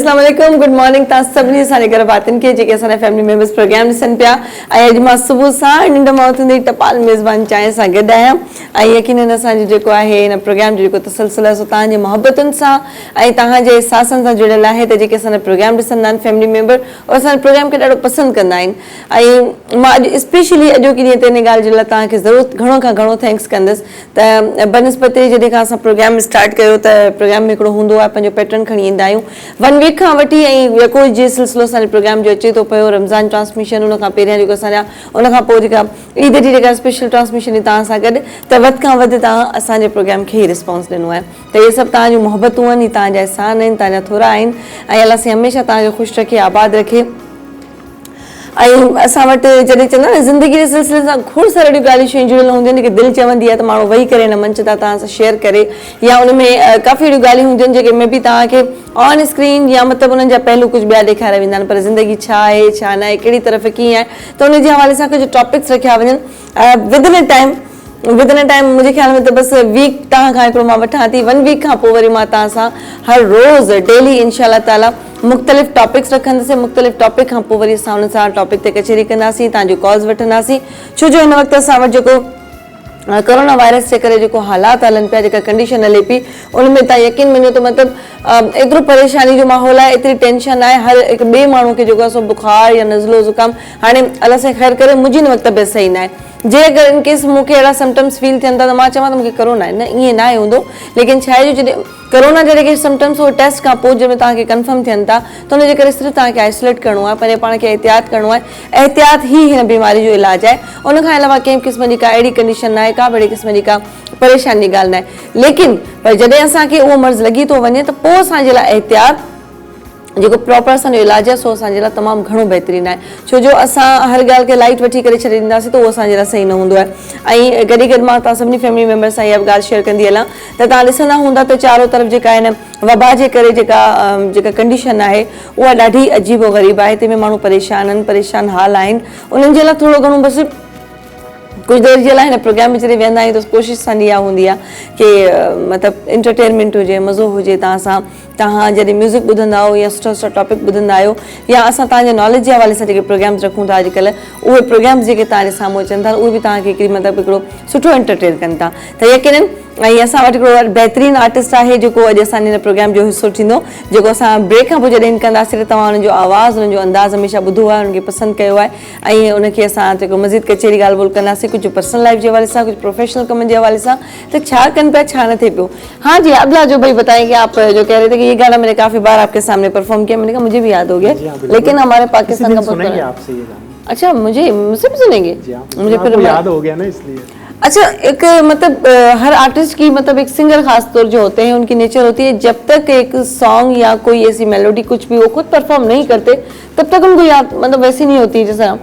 अस्सलाम वालेकुम, good morning. तव्हां सभिनी असांजे घर भातियुनि खे जेके असांजा फैमिली मेंबर्स प्रोग्राम ॾिसनि पिया। ऐं अॼु मां सुबुह सां निंड मां उथंदे टपाल मेज़बान चांहि सां गॾु आहियां। ऐं यकीनन असांजो जेको आहे हिन प्रोग्राम जो जेको तसलसल आहे सो तव्हांजे मुहबतुनि सां ऐं तव्हांजे एहसासनि सां जुड़ियल आहे। त जेके असांजा प्रोग्राम ॾिसंदा आहिनि फैमिली मेंबर और असांजे प्रोग्राम खे ॾाढो पसंदि कंदा आहिनि। ऐं मां अॼु स्पेशली अॼोकी ॾींहं ते इन ॻाल्हि जे लाइ तव्हांखे ज़रूरु घणो खां घणो थैंक्स कंदसि त बनस्पति जॾहिं खां असां प्रोग्राम स्टार्ट कयो त प्रोग्राम में हिकिड़ो हूंदो आहे पंहिंजो पैटर्न खणी ईंदा आहियूं। 1 वीक खां वठी ऐं यको जे सिलसिलो असांजे प्रोग्राम जो अचे थो पियो। रमज़ान ट्रांसमिशन उन खां पहिरियां जेको असांजा उन खां पोइ जेका ईद जी जेका स्पेशल ट्रांसमिशन तव्हां सां गॾु त वधि खां वधि तव्हां असांजे प्रोग्राम खे ई रिस्पॉन्स ॾिनो आहे। त इहे सभु तव्हांजूं मुहबतूं आहिनि, तव्हांजा एहसान आहिनि, तव्हांजा थोरा आहिनि। ऐं अलाह साईं हमेशह तव्हांखे ख़ुशि रखे, आबाद रखे। ऐं असां वटि जॾहिं चवंदा आहिनि ज़िंदगी जे सिलसिले सां खोड़ सारी अहिड़ियूं ॻाल्हियूं शयूं जुड़ियल हूंदियूं आहिनि जेके दिलि चवंदी आहे त माण्हू वेही करे हिन मंच तां तव्हां सां शेयर करे, या उन में काफ़ी अहिड़ियूं ॻाल्हियूं हूंदियूं आहिनि जेके में बि तव्हांखे ऑन स्क्रीन या मतिलबु उन्हनि जा पहलू कुझु ॿिया ॾेखारिया वेंदा आहिनि। पर ज़िंदगी छा आहे, छा न आहे, कहिड़ी तरफ़ कीअं आहे, त उन जे हवाले सां कुझु टॉपिक्स रखिया वञनि विदिन अ टाइम। मुंहिंजे ख़्याल में त बसि वीक तव्हां खां हिकिड़ो मां वठां थी। 1 वीक खां पोइ वरी मां तव्हां सां हर रोज़ डेली इंशाअल्लाह ताला मुख़्तलिफ़ टॉपिक्स रखंदासीं। मुख़्तलिफ़ टॉपिक खां पोइ वरी असां हुन सां टॉपिक ते कचहरी कंदासीं, तव्हांजो कॉल्स वठंदासीं। छो जो हिन वक़्तु असां वटि जेको कोरोना वायरस जे करे जेको हालात हलनि पिया, जेका कंडीशन हले पई, उन में तव्हां यकीन मञो त मतिलबु एतिरो परेशानी जो माहौल आहे, एतिरी टेंशन आहे। हर हिकु ॿिए माण्हू खे जेको आहे सो बुखार या नज़लो ज़ुकाम, हाणे अलाह साईं ख़ैरु करे मुंहिंजी न वक़्तु तबियत सही न आहे। जे अगरि इन केस मूंखे अहिड़ा सिम्टम्स फील थियनि था त मां चवां त मूंखे कोरोना आहे, न ईअं न आहे हूंदो। लेकिन छा आहे जो जॾहिं कोरोना जा जेके सिम्टम्स उहे टेस्ट खां पोइ जंहिंमें तव्हांखे कंफर्म थियनि था त उनजे करे सिर्फ़ु तव्हांखे आइसोलेट करिणो आहे, पंहिंजे पाण खे एहतियात करिणो आहे। एहतियात ई हिन बीमारी जो इलाजु आहे। उन खां अलावा कंहिं क़िस्म जी का अहिड़ी कंडीशन न आहे, का बि अहिड़ी क़िस्म जी का परेशानी जी ॻाल्हि न आहे। लेकिन पर जॾहिं असांखे उहो मर्ज़ लॻी थो वञे त पोइ असांजे लाइ एहतियात जेको प्रॉपर असांजो इलाजु आहे सो असांजे लाइ तमामु घणो बहितरीनु आहे। छो जो असां हर ॻाल्हि खे लाइट वठी करे छॾींदासीं त उहो असांजे लाइ सही न हूंदो आहे। ऐं गॾु गॾु मां तव्हां सभिनी फैमिली मेंबर्स सां इहा बि ॻाल्हि शेयर कंदी हलां त तव्हां ॾिसंदा हूंदा त चारो तरफ़ जेका हिन वबा जे करे जेका कंडीशन आहे उहा ॾाढी अजीबो ग़रीब आहे। तंहिंमें माण्हू परेशान आहिनि, परेशान हाल आहिनि। उन्हनि जे लाइ थोरो घणो बसि कुछ देर जे लाइ हिन प्रोग्राम में जॾहिं वेंदा आहियूं त कोशिशि असांजी इहा हूंदी आहे कि मतिलबु इंटरटेनमेंट हुजे, मज़ो हुजे। तव्हां जॾहिं म्यूज़िक ॿुधंदा आहियो या सुठा सुठा टॉपिक ॿुधंदा आहियो, या असां तव्हांजे नॉलेज जे हवाले सां जेके प्रोग्राम्स रखूं था अॼुकल्ह, उहे प्रोग्राम्स जेके तव्हांजे साम्हूं अचनि था उहे बि तव्हांखे हिकिड़ी मतिलबु हिकिड़ो सुठो एंटरटेन कनि था। त यकीनन ऐं असां वटि हिकिड़ो बहितरीनु आर्टिस्ट आहे जेको अॼु असांजे हिन प्रोग्राम जो हिसो थींदो, जेको असां ब्रेक खां पोइ जॾहिं इन कंदासीं त तव्हां हुनजो आवाज़ु, हुनजो अंदाज़ हमेशह ॿुधो आहे, हुनखे पसंदि कयो आहे। ऐं उनखे असां जेको मज़ीद कचहरी ॻाल्हि ॿोल कंदासीं, कुझु पर्सनल लाइफ के हवाले से, कुछ प्रोफेशनल कम के हवाले से, तो छा कन पे छा न थे पियो। हाँ जी अबला जो भाई बताएं कि आप जो कह रहे थे कि ये गाना मैंने काफी बार आपके सामने परफॉर्म किया, मैंने कहा मुझे भी याद हो गया, लेकिन हमारे पाकिस्तान का सुनेंगे आपसे ये गाना। अच्छा मुझसे भी सुनेंगे, मुझे फिर याद हो गया ना इसलिए। अच्छा एक मतलब हर आर्टिस्ट की मतलब एक सिंगर खास तौर जो होते हैं उनकी नेचर होती है, जब तक एक सॉन्ग या कोई ऐसी मेलोडी कुछ भी वो खुद परफॉर्म नहीं करते तब तक उनको याद मतलब वैसी नहीं होती। जैसा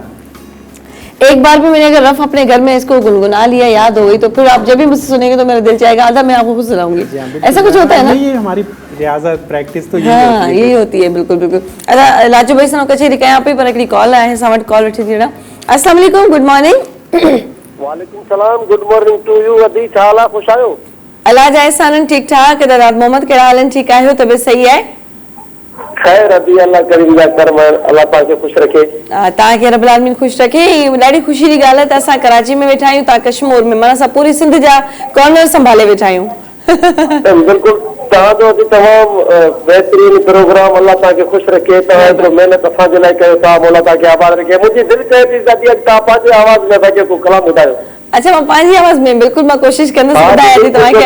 एक बार भी मैंने अगर रफ अपने घर में इसको गुनगुना लिया, याद हो गई, तो फिर आप जब भी मुझसे सुनेंगे तो मेरा दिल चाहेगा आधा मैं आपको खुद सुनाऊंगी। ऐसा कुछ होता है ना? ये हमारी रियाजत प्रैक्टिस तो हाँ यही होती है। बिल्कुल बिल्कुल। अच्छा लाजू भाई सां कचहरी कयां पई पर हिकिड़ी कॉल आहे, असां वटि कॉल वठी थी वठां। अस्सलाम वालेकुम, गुड मॉर्निंग। वालेकुम सलाम, गुड मॉर्निंग टू यू। अदी छा हाल आहे, ख़ुश आहियो? अल्लाह जा एहसान, ठीक ठाक। दाद मोहम्मद कहिड़ा हाल आहिनि, ठीकु आहियो, तबियत सही आहे? खैर अदी अल्लाह करीम जा करम, अल्लाह तव्हांखे ख़ुशि रखे। तव्हांखे रब्बुल आलमीन ख़ुशि रखे। ॾाढी ख़ुशी जी ॻाल्हि आहे त असां कराची में वेठा आहियूं, तव्हां कश्मीर में, माना असां पूरी सिंध जा कॉर्नर संभाले वेठा आहियूं। बिल्कुल तव्हांजो अदी तमामु बहितरीन प्रोग्राम, अल्लाह तव्हांखे ख़ुशि रखे। तव्हां एतिरो महिनत असांजे लाइ कयो था, मौला तव्हांखे आबाद रखे। मुंहिंजी दिलि चए थी अदी तव्हां पंहिंजे आवाज़ में असांखे को कलाम ॿुधायो। अच्छा मां पंहिंजी आवाज़ में बिल्कुलु मां कोशिशि कंदसि ॿुधायां थी तव्हांखे।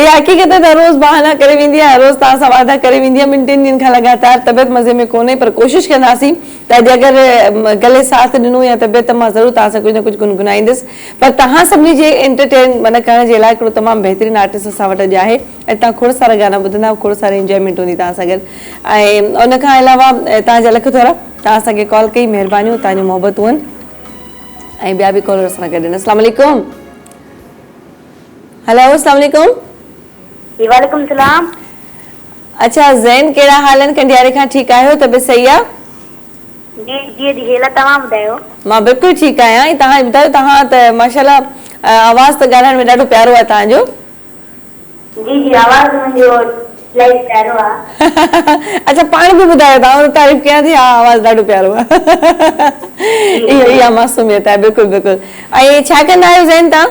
इहा हक़ीक़त त रोज़ बहाना करे वेंदी आहे, रोज़ तव्हां सां वादा करे वेंदी आहे, 2-3 ॾींहंनि खां लगातार तबियत मज़े में कोन्हे, पर कोशिशि कंदासीं त अॼु अगरि गले साथ ॾिनो या तबियत मां ज़रूरु तव्हां सां कुझु न कुझु गुनगुनाईंदसि। पर तव्हां सभिनी जे एंटरटेन माना करण जे लाइ हिकिड़ो तमामु बहितरीनु आर्टिस्ट असां वटि अॼु आहे, ऐं तव्हां खोड़ सारा गाना ॿुधंदा, खोड़ सारी इंजॉयमेंट हूंदी तव्हां सां गॾु। ऐं उन खां अलावा तव्हांजा लख थोरा, तव्हां असांखे कॉल कई, महिरबानियूं, तव्हांजूं मुहबतूं आहिनि। ऐं ॿिया बि कॉलर सां गॾु आहिनि। अस्सलाम वालेकुम। हेलो अस्सलाम वालेकुम। वालेकुम सलाम। अच्छा ज़ैन कहिड़ा हाल आहिनि, कंडियारे खां ठीकु आहियो, तबियत सही आहे? जी जी जी हेला तव्हां ॿुधायो? मां बिल्कुलु ठीकु आहियां। ऐं तव्हां ॿुधायो, तव्हां त माशाल्लाह आवाज़ त ॻाल्हाइण में ॾाढो प्यारो आहे तव्हांजो। जी जी आवाज़ मुंहिंजो लाइक प्यारो आहे। अच्छा पाण बि ॿुधायो तव्हां तारीफ़ कयां थी, हा आवाज़ ॾाढो प्यारो आहे। इहा मासूमियत आहे, बिल्कुलु बिल्कुलु। ऐं छा कंदा आहियो ज़ैन तव्हां?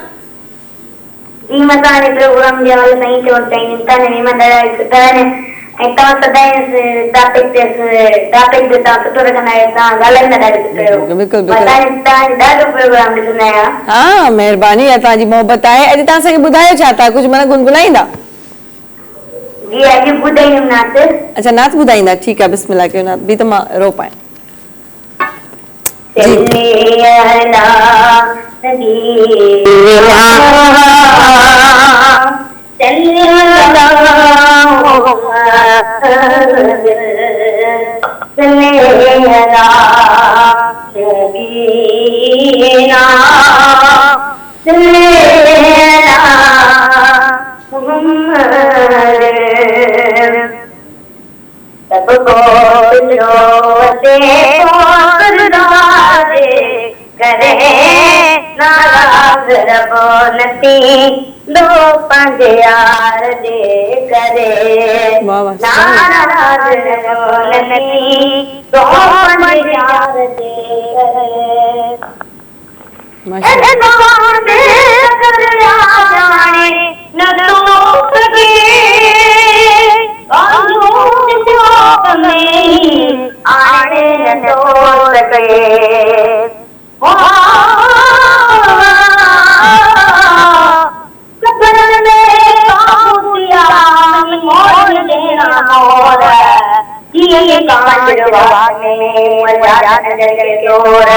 जी मां तव्हांजे प्रोग्राम जे हवाले सां ई चवणु चाहींदमि तव्हां महिमान ऐं तव्हां सदाईं टॉपिक ते तव्हां सुठो रखंदा आहियो, तव्हां ॻाल्हाईंदा ॾाढो सुठो आहियो। बिल्कुलु मां बिल्कुलु। तव्हांजो ॾाढो प्रोग्राम ॾिसंदा आहियां। हा महिरबानी आहे, तव्हांजी मोहबत आहे। अॼु तव्हां असांखे ॿुधायो छा था, कुझु माना गुनगुनाईंदा? जी अॼु ॿुधाईंदमि नात। अच्छा नात ॿुधाईंदा, ठीकु आहे, बिस्मिल्लाह कयो नात बि त मां रो पायां। सबको करे नाराज़ रबो नती दो पंहिंजे यार जे करे नाराज़ रबो नती दो पंहिंजे यार जे करे न तो सके आने न तो सके सपन में काबूलिया मोर देना मोर ये कांजवा में मजा नजर के तोर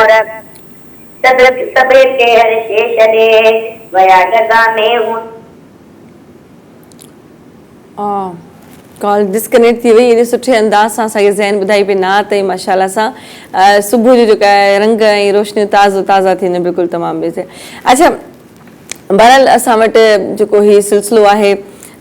सबे के हर शेष दे वया जगा में हूं कॉल डिस्कनेक्ट थी वई। एॾे सुठे अंदाज़ सां असांखे ज़हन ॿुधाई पई नात ऐं माशाल्लाह सां सुबुह जो जेका आहे रंग ऐं रोशनियूं ताज़ा थींदियूं, बिल्कुलु तमामु बेसे। अच्छा बहरहाल असां वटि जेको हीउ सिलसिलो आहे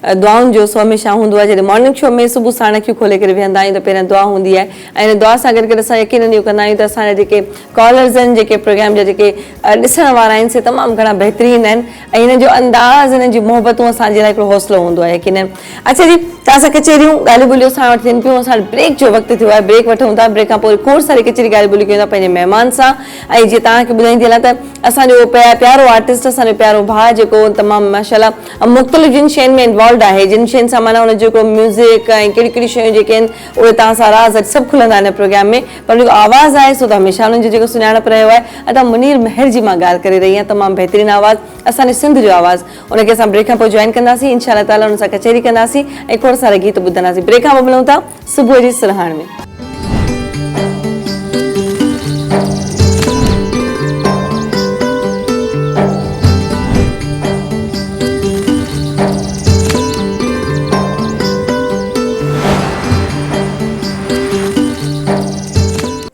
दुआउनि जो सो हमेशह हूंदो आहे। जॾहिं मॉर्निंग शो में सुबुह साण अखियूं खोले करे वेहंदा आहियूं त पहिरियों दुआ हूंदी आहे ऐं हिन दुआ सां गॾु गॾु असां यकीनन इहो कंदा आहियूं त असांजा जेके कॉलर्स आहिनि, जेके प्रोग्राम जा जेके ॾिसण वारा आहिनि, से तमामु घणा बहितरीनु आहिनि ऐं हिन जो अंदाज़, हिननि जी मोहबतूं असांजे लाइ हिकिड़ो हौसलो हूंदो आहे यकीनन। अच्छा जी, तव्हां सां कचेरियूं ॻाल्हियूं ॿोलियूं सां वटि थियनि पियूं। असां ब्रेक जो वक़्तु थियो आहे, ब्रेक वठूं था। ब्रेक खां पोइ खोड़ सारी कचेरी ॻाल्हि ॿोलियूं कयूं था पंहिंजे महिमान सां। ऐं जीअं तव्हांखे ॿुधाईंदी हलां त असांजो प्यारो आर्टिस्ट, असांजो प्यारो भाउ जेको तमामु माशाल्लाह मुख़्तलिफ़ जिन शयुनि में इन्वॉल्व आहे, जिन शयुनि सां माना हुनजो जेको म्यूज़िक ऐं कहिड़ी कहिड़ी शयूं जेके आहिनि उहे तव्हां सां राज़ सभु खुलंदा आहिनि प्रोग्राम में, पर जेको आवाज़ु आहे सो त हमेशह हुननि जो जेको सुञाणप रहियो आहे। अदा मुनीर महर जी मां ॻाल्हि करे रही आहियां, तमामु बहितरीनु आवाज़ु, असांजे सिंध जो आवाज़ु। उनखे असां ब्रेक खां पोइ जॉइन कंदासीं इंशाअल्लाह ताला, हुन सां कचेरी कंदासीं ऐं खोड़ सारा गीत ॿुधंदासीं। ब्रेक खां पोइ मिलूं था सुबुह जी सुरहाण में।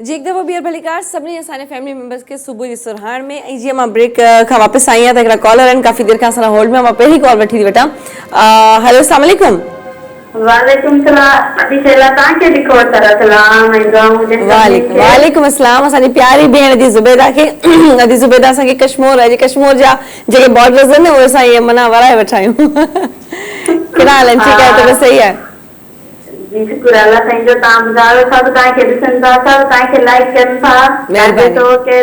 जी एक दफ़ो ॿीहर भलीकार सभिनी असांजे फैमिली मेंबर्स खे सुबुह जी सुरहाण में। ऐं जीअं मां ब्रेक खां वापसि आई आहियां त हिकिड़ा कॉलर आहिनि काफ़ी देरि खां असां होल्ड में। मां पहिरीं कॉल वठी थी वठां। हेलो अस्सलाम वालेकुम। वालेकुम सलाम। अभी सेला तव्हांखे बि खोड़ सारा सलाम ऐं दुआऊं ॾिसो। वालेकुम अस्सलाम। असांजी प्यारी भेण अदी ज़ुबैदा खे, अदी ज़ुबैदा असांखे कश्मीर जा जेके बॉर्डर्स आहिनि उहे असां इहे माना वराए वेठा आहियूं। कहिड़ा हाल आहिनि? ठीकु आहे, तबियत सही आहे? जी शुक्र अल्लाह साईं जो। तव्हां ॿुधायो, सभु तव्हांखे ॾिसनि था, सभु तव्हांखे लाइक कनि था।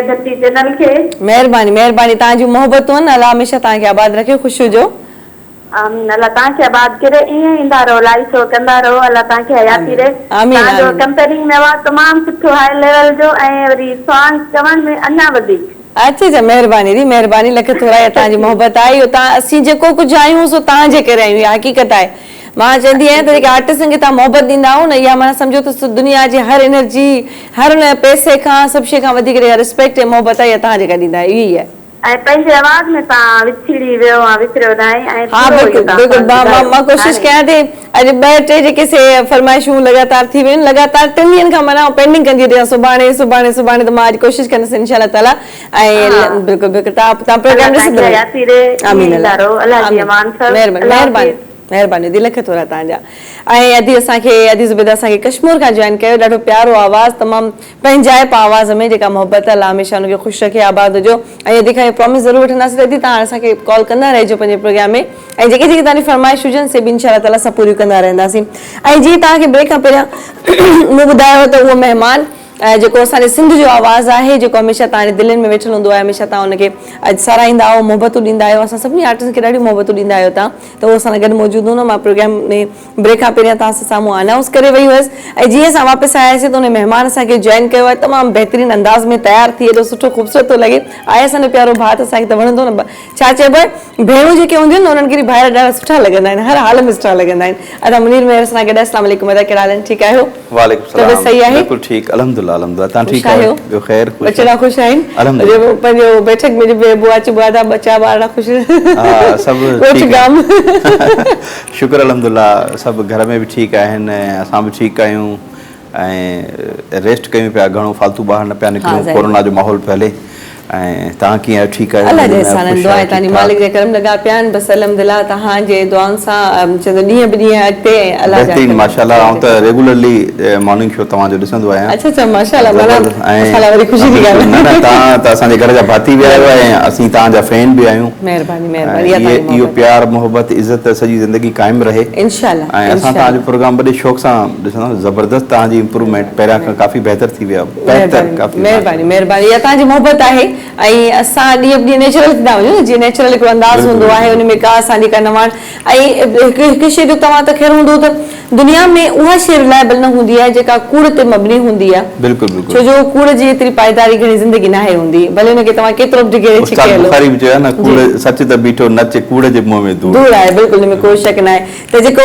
धरती चैनल खे महिरबानी महिरबानी। तव्हांजूं मोहबतूं आहिनि, अल्लाह हमेशह तव्हांखे आबाद रखे, ख़ुशि हुजो। आमीन। अल्लाह तव्हांखे आबाद करे, ईअं ईंदा रहो, लाइव शो कंदा रहो, अल्लाह तव्हांखे हयाती रहे। तव्हांजो कंपेयरिंग में आवाज़ तमामु सुठो हाई लेवल जो ऐं वरी सॉन्ग चवण में अञा वधीक। अच्छा अच्छा, महिरबानी दी महिरबानी, लख थोरा तव्हांजी मोहबत आहे। इहो तव्हां असीं जेको कुझु आहियूं सो तव्हांजे करे आहियूं, इहा हक़ीक़त आहे। मां चवंदी आहियां त जेके आर्टिस्टनि खे तव्हां मोहबत ॾींदा आहियो न, इहा माना सम्झो त दुनिया जी हर एनर्जी, हर हुन पैसे खां सभु शइ खां वधीक रिस्पेक्ट ऐं मोहबत आहे, तव्हां जेका ॾींदा आहियो इहा ई आहे। ऐं पंहिंजे आवाज़ में तव्हां विछड़ी वियो आहे, विसरियो न आहे। हा बिल्कुलु बिल्कुलु, मां कोशिशि कयां थी। अॼु 2-3 जेके से फरमाइशूं लगातार थी वियूं आहिनि, लगातार 3 ॾींहंनि खां माना पेंडिंग कंदी रहियां, सुभाणे सुभाणे सुभाणे, त मां अॼु कोशिशि कंदसि इंशाअल्लाह ताला। ऐं बिल्कुलु बिल्कुलु तव्हां प्रोग्राम ॾिसंदव। आमीन। महिरबानी महिरबानी दिल खे थोरा तव्हांजा। ऐं अदी ज़ुबैदा असांखे कश्मीर खां जॉइन कयो, ॾाढो प्यारो आवाज़, तमामु पंहिंजाइप आवाज़ में जेका मोहबत अल्लाह हमेशह हुनखे ख़ुशि रखे, आबाद हुजो। ऐं अदी खां प्रॉमिस ज़रूरु वठंदासीं त अदी तव्हां असांखे कॉल कंदा रहिजो पंहिंजे प्रोग्राम में, ऐं जेके तव्हांजी फरमाइश हुजनि से बि इंशाअल्लाह ताला असां पूरियूं कंदा रहंदासीं। ऐं जीअं तव्हांखे ब्रेक खां पहिरियां मूं ॿुधायो त उहो महिमान जेको असांजे सिंध जो आवाज़ आहे, जेको हमेशह तव्हांजे दिलनि में वेठल हूंदो आहे, हमेशह तव्हां हुनखे साराईंदा आहियो, मोहबतूं ॾींदा आहियो, असां सभिनी आर्टिस्ट खे ॾाढियूं मोहबतूं ॾींदा आहियो तव्हां, त उहो असां सां गॾु मौजूदु हूंदो। मां प्रोग्राम में ब्रेक खां पहिरियां तव्हां सां साम्हूं अनाउंस करे वई हुअसि, ऐं जीअं असां वापसि आयासीं त उन महिमान असांखे जॉइन कयो आहे, तमामु बहितरीनु अंदाज़ में तयारु थी, एॾो सुठो ख़ूबसूरत थो लॻे। आहे असांजो प्यारो भाउ, त असांखे त वणंदो न, छा चइबो आहे, भेणूं जेके हूंदियूं आहिनि न उन्हनि खे भाइर ॾाढा सुठा लॻंदा आहिनि, हर हाल में सुठा लॻंदा आहिनि। अदा मुनीर मेहर सां गॾु, अस्सलाम वालेकुम, अदा कहिड़ा हाल आहिनि, ठीकु आहियो? वालेकुम सलाम, तबियत सही आहे? बिल्कुलु ठीकु, अल्हम्दुलिल्लाह अल्हम्दुलिल्लाह, तव्हां ठीकु आहियो? ॿियो ख़ैर? बच्चा ख़ुशि आहिनि? अल्हम्दुलिल्लाह। पंहिंजो बैठक में बुआ चइबो आहे बच्चा ॿार ख़ुशि? हा, सभु ठीकु गाम शुक्र अल्हम्दुलिल्लाह, सभु घर में बि ठीकु आहिनि, असां बि ठीकु आहियूं ऐं रेस्ट कयूं पिया, घणो फालतू ॿाहिरि न पिया निकिरूं, कोरोना जो माहौल फैले। ऐं तव्हां कीअं आहियो? ठीकु आहियो? अल्लाह जे एहसान दुआ आहे तव्हांजी, मालिक जे करम लॻा पिया आहिनि, बसि अल्हम्दुलिल्लाह तव्हांजे दुआउनि सां चवंदो ॾींहं बि ॾींहं अॻिते अल्लाह जा बहितरीन माशाल्लाह। आउं त रेगुलरली मॉर्निंग शो तव्हांजो ॾिसंदो आहियां। अच्छा माशाल्लाह, माशाल्लाह, वरी ख़ुशी थी ॻाल्हि न न, तव्हां त असांजे घर जा भाती बि आहियो ऐं असीं तव्हांजा फैन बि आहियूं। महिरबानी महिरबानी, इहो प्यार मोहबत इज़त सॼी ज़िंदगी क़ाइमु रहे इंशाअल्लाह। ऐं असां तव्हांजो प्रोग्राम वॾे शौक़ सां ॾिसंदा, ज़बरदस्त तव्हांजी इम्प्रूवमेंट पहिरियां खां काफ़ी बहितर थी विया। महिरबानी महिरबानी, इहा तव्हांजी मोहबत आहे। ऐं असां ॾींहं ॾींहं नेचुरल थींदा वञूं, जीअं नेचुरल हिकिड़ो अंदाज़ हूंदो आहे, हुन में का असांजी का नवाण। ऐं हिकु शइ जो तव्हां त ख़ैर हूंदो त दुनिया में उहा शइ रिलायबल न हूंदी आहे जेका कूड़ ते मबनी हूंदी आहे। बिल्कुलु बिल्कुलु, छो जो कूड़ जी एतिरी पाइदारी घणी ज़िंदगी न आहे हूंदी, भले हुनखे तव्हां केतिरो बि डिघे छिके हलो। बुखारी बि चयो न, कूड़ सच त बीठो नच, कूड़ जे मुंहं में दूर आहे, बिल्कुलु हिन में कोई शक न आहे। त जेको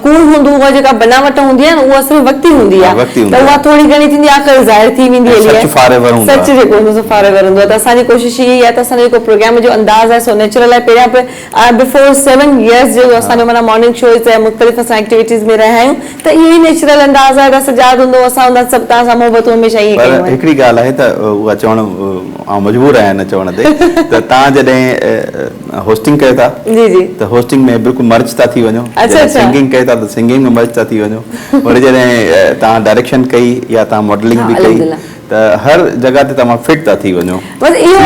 कूड़ हूंदो, उहा जेका बनावट हूंदी आहे न, उहा सिर्फ़ु वक़्ती हूंदी आहे, त उहा थोरी घणी थींदी आहे, आख़िर ज़ाहिर थी वेंदी आहे। सच जेको हूंदो सो फॉरएवर हूंदो आहे। त असांजी कोशिश इहा ई आहे त असांजो जेको प्रोग्राम जो अंदाज़ आहे सो नेचुरल आहे। पहिरियां बिफोर 7 years जो असांजो माना मॉर्निंग शोज़ ऐं मुख़्तलिफ़ असां एक्टिविटीज़ में रहिया आहियूं, त इहो ई नेचुरल अंदाज़ आहे। त सजाद हूंदो, असां हूंदा, सभु तव्हां सां मोहबतूं हमेशह ईअं कयूं आहिनि। हिकिड़ी ॻाल्हि आहे त उहा चवणु आउं मजबूर आहियां न चवण ते, त तव्हां जॾहिं होस्टिंग कयो था जी जी, त होस्टिंग में बिल्कुलु मर्ज था थी वञो, सिंगिंग कयो था त सिंगिंग में मर्ज था थी वञो, वरी जॾहिं तव्हां डायरेक्शन कई या तव्हां मॉडलिंग बि कई त हर जगह ते तव्हां फिट था थी वञो। बस इहो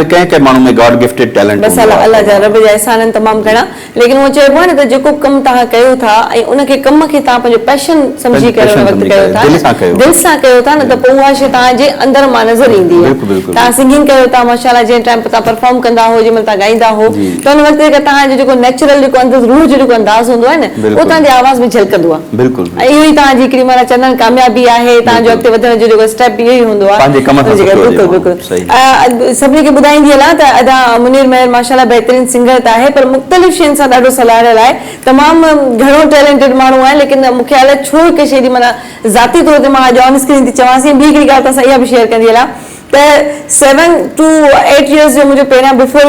कंहिं कंहिं माण्हू में गॉड गिफ्टेड टैलेंट बस अल्लाह जा रब जा एहसान आहिनि तमामु घणा। लेकिन उहो चइबो आहे न त जेको कमु तव्हां कयो था ऐं उनखे कम खे तव्हां पंहिंजो पैशन सम्झी करे उन वक़्तु कयो था, दिलि सां कयो था न, त पोइ उहा शइ तव्हांजे अंदरि मां नज़र ईंदी आहे। तव्हां सिंगिंग कयो था माशाल्लाह, जंहिं टाइम तव्हां परफॉर्म कंदा हो, जंहिं महिल तव्हां ॻाईंदा हो, त उन वक़्तु तव्हांजो जेको नेचुरल जेको अंदरि रूह जो जेको अंदाज़ हूंदो आहे न, उहो तव्हांजे आवाज़ में झलकंदो आहे। बिल्कुलु, ऐं इहो ई तव्हांजी हिकिड़ी माना चंदन कामयाबी आहे, तव्हांजो अॻिते वधण जो जेको स्टेप इहो ई हूंदो आहे। बिल्कुलु बिल्कुलु, सभिनी खे ॿुधाईंदी हलां त अदा मुनीर मेहर माशाल्लाह बहितरीन सिंगर त आहे, पर मुख़्तलिफ़ शयुनि सां ॾाढो सलाहियल आहे, तमामु घणो टैलेंटेड माण्हू आहे। लेकिन मूंखे अलाए छो हिकु शइ जी माना ज़ाती तौर ते मां अॼु ऑन स्क्रीन थी चवांसि, ॿी हिकिड़ी ॻाल्हि तव्हां सां इहा बि शेयर कंदी हलां त 7 to 8 years जो मुंहिंजो पहिरियां बिफोर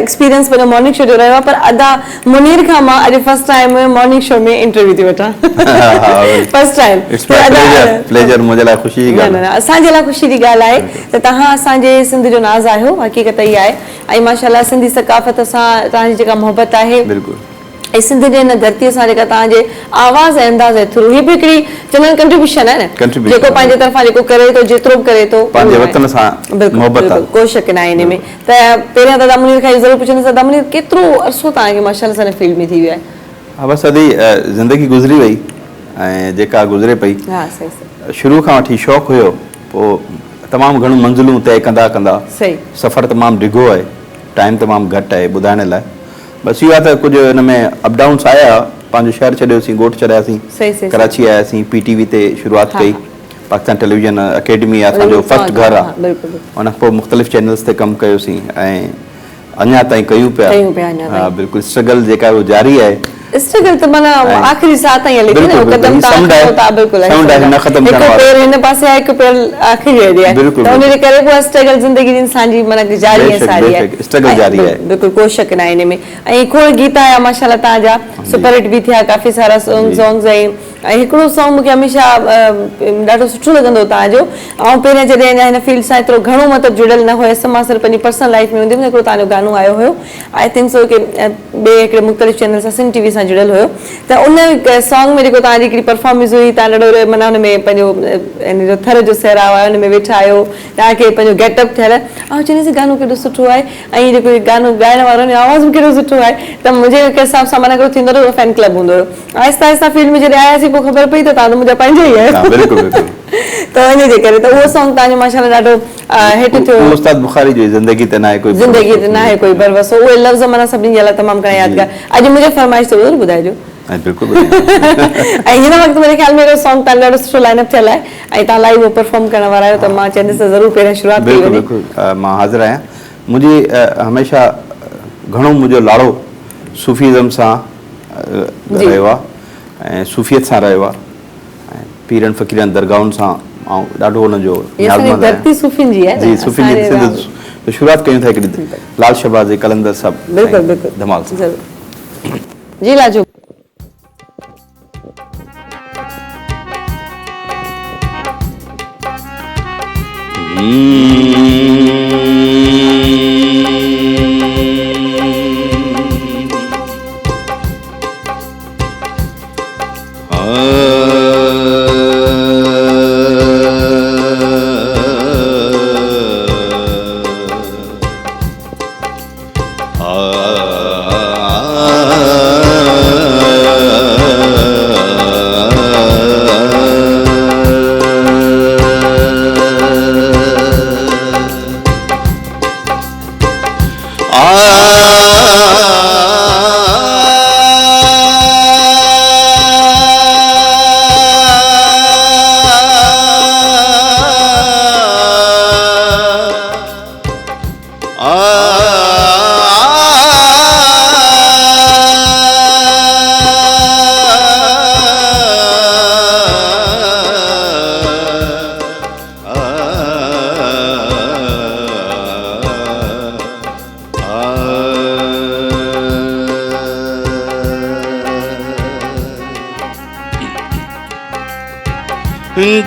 एक्सपीरियंस पंहिंजो मॉर्निंग शो जो रहियो आहे, पर अदा मुनीर खां मां अॼु फर्स्ट टाइम मॉर्निंग शो में इंटरव्यू थी वठां, फर्स्ट टाइम। असांजे लाइ ख़ुशी जी ॻाल्हि आहे त तव्हां असांजे सिंध जो नाज़ आहियो, हक़ीक़त ई आहे। ऐं माशाल्लाह सिंधी सकाफ़त सां तव्हांजी जेका मोहबत आहे ऐं सिंध जे हिन धरतीअ सां जेका तव्हांजे आवाज़ ऐं अंदाज़ जे थ्रू, हीअ बि हिकिड़ी चङी कंट्रीब्यूशन आहे न, जेको पंहिंजे तरफ़ां जेको करे थो, जेतिरो बि करे थो, कोई शक न आहे हिन में। त पहिरियां दादा मुनीर खां ज़रूरु पुछंदसि, दादा मुनीर केतिरो अरसो तव्हांखे माशाल्लाह सां फील्ड में थी वियो आहे? हा, बसि अदी ज़िंदगी गुज़री वई ऐं जेका गुज़रे पई, शुरू खां वठी शौक़ु हुयो, पोइ तमामु घणियूं मंज़िलूं तय कंदा कंदा सफ़र तमामु डिघो आहे, टाइम तमामु घटि आहे ॿुधाइण लाइ। बसि इहो आहे त कुझु हिन में अप डाउन्स आया, पंहिंजो शहर छॾियोसीं, ॻोठु छॾियासीं, कराची आयासीं, PTV ते शुरूआति कई, पाकिस्तान टेलीविजन अकेडमी असांजो फर्स्ट घरु आहे, उन खां पोइ मुख़्तलिफ़ चैनल्स ते कमु कयोसीं ऐं अञा ताईं कयूं पिया। हा बिल्कुलु, स्ट्रगल जेका आहे उहो जारी आहे। स्ट्रगल त माना आख़िरी साह ताईं हले थी न, कदम था बिल्कुलु हिकु पैर हिन पासे आहे, हिकु पैर आख़िरी आहे, त उनजे करे पोइ स्ट्रगल ज़िंदगी इंसान जी माना जारी आहे, सारी आहे, स्ट्रगल जारी आहे, बिल्कुलु कोई शक न आहे हिन में। ऐं खोड़ गीत आया माशाल्लाह तव्हांजा, सुपर हिट बि थिया, काफ़ी सारा सॉन्ग्स ऐं ऐं हिकिड़ो सॉन्ग मूंखे हमेशह ॾाढो सुठो लॻंदो तव्हांजो। ऐं पहिरियों जॾहिं अञा हिन फील्ड सां एतिरो घणो मतिलबु जुड़ियल न हुयसि, मां सिर्फ़ु पंहिंजी पर्सनल लाइफ में हूंदी हुयमि, हिकिड़ो तव्हांजो गानो आयो हुयो, आई थिंक सो कि ॿिए हिकिड़े मुख़्तलिफ़ चैनल सां सिंध टीवी सां जुड़ियल हुयो। त उन सॉन्ग में जेको तव्हांजी हिकिड़ी परफॉर्मेंस हुई, तव्हां ॾाढो माना हुन में पंहिंजो इन जो थर जो सहराव आहे, हुन में वेठा आहियो, तव्हांखे पंहिंजो गेटअप थियल, ऐं चवंदसि गानो केॾो सुठो आहे, ऐं जेको गानो ॻाइण वारो जो आवाज़ बि केॾो सुठो आहे। त मुंहिंजे हिसाब सां माना हिकिड़ो थींदो हुयो फैन क्लब हूंदो हुयो। आहिस्ता आहिस्ता फील्ड में जॾहिं आयासीं पोइ ख़बर पई त तव्हां त मुंहिंजा पंहिंजा ई आहियो। बिल्कुलु बिल्कुलु। त इन जे करे त उहो सॉन्ग तव्हांजो माशाल्लाह ॾाढो हिट थियो। उस्ताद बुखारी जो ज़िंदगी ते नाहे कोई ज़िंदगी ते नाहे कोई बरवसो, उहे लफ़्ज़ माना सभिनी जे लाइ तमामु घणा यादगार। अॼु मुंहिंजे फरमाइश ते ज़रूरु ॿुधाइजो। बिल्कुलु। ऐं हिन वक़्तु मुंहिंजे ख़्याल में सॉन्ग तव्हां ॾाढो सुठो लाइनअप थियल आहे ऐं तव्हां लाइव परफॉर्म करण वारा आहियो, त मां चवंदसि ज़रूरु पहिरियों शुरूआति कई वञे। बिल्कुलु मां हाज़िर आहियां। मुंहिंजी हमेशह घणो मुंहिंजो लाड़ो सूफ़ीज़म सां रहियो आहे ऐं सूफ़ियत सां रहियो आहे ऐं पीरनि फ़क़ीरनि दरगाहुनि सां ऐं ॾाढो हुनजो धरती सूफ़ियुनि जी आहे जी सूफ़ियुनि जी सिंध तो शुरूआति कयूं था हिकिड़ी लाल शहबाज़ कलंदर साहब। बिल्कुलु बिल्कुलु धमाल सां जी लाजो।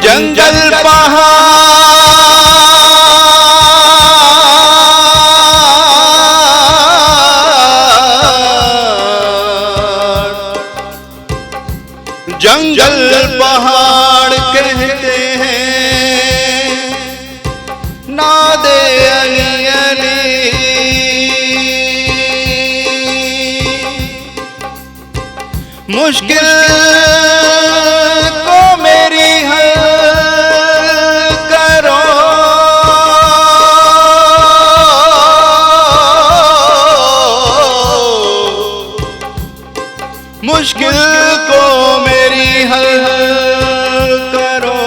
जंगल पहाड़ जंगल पहाड़ कहते हैं नादे अली अली मुश्किल को मेरी हल करो मुश्किल को मेरी हल करो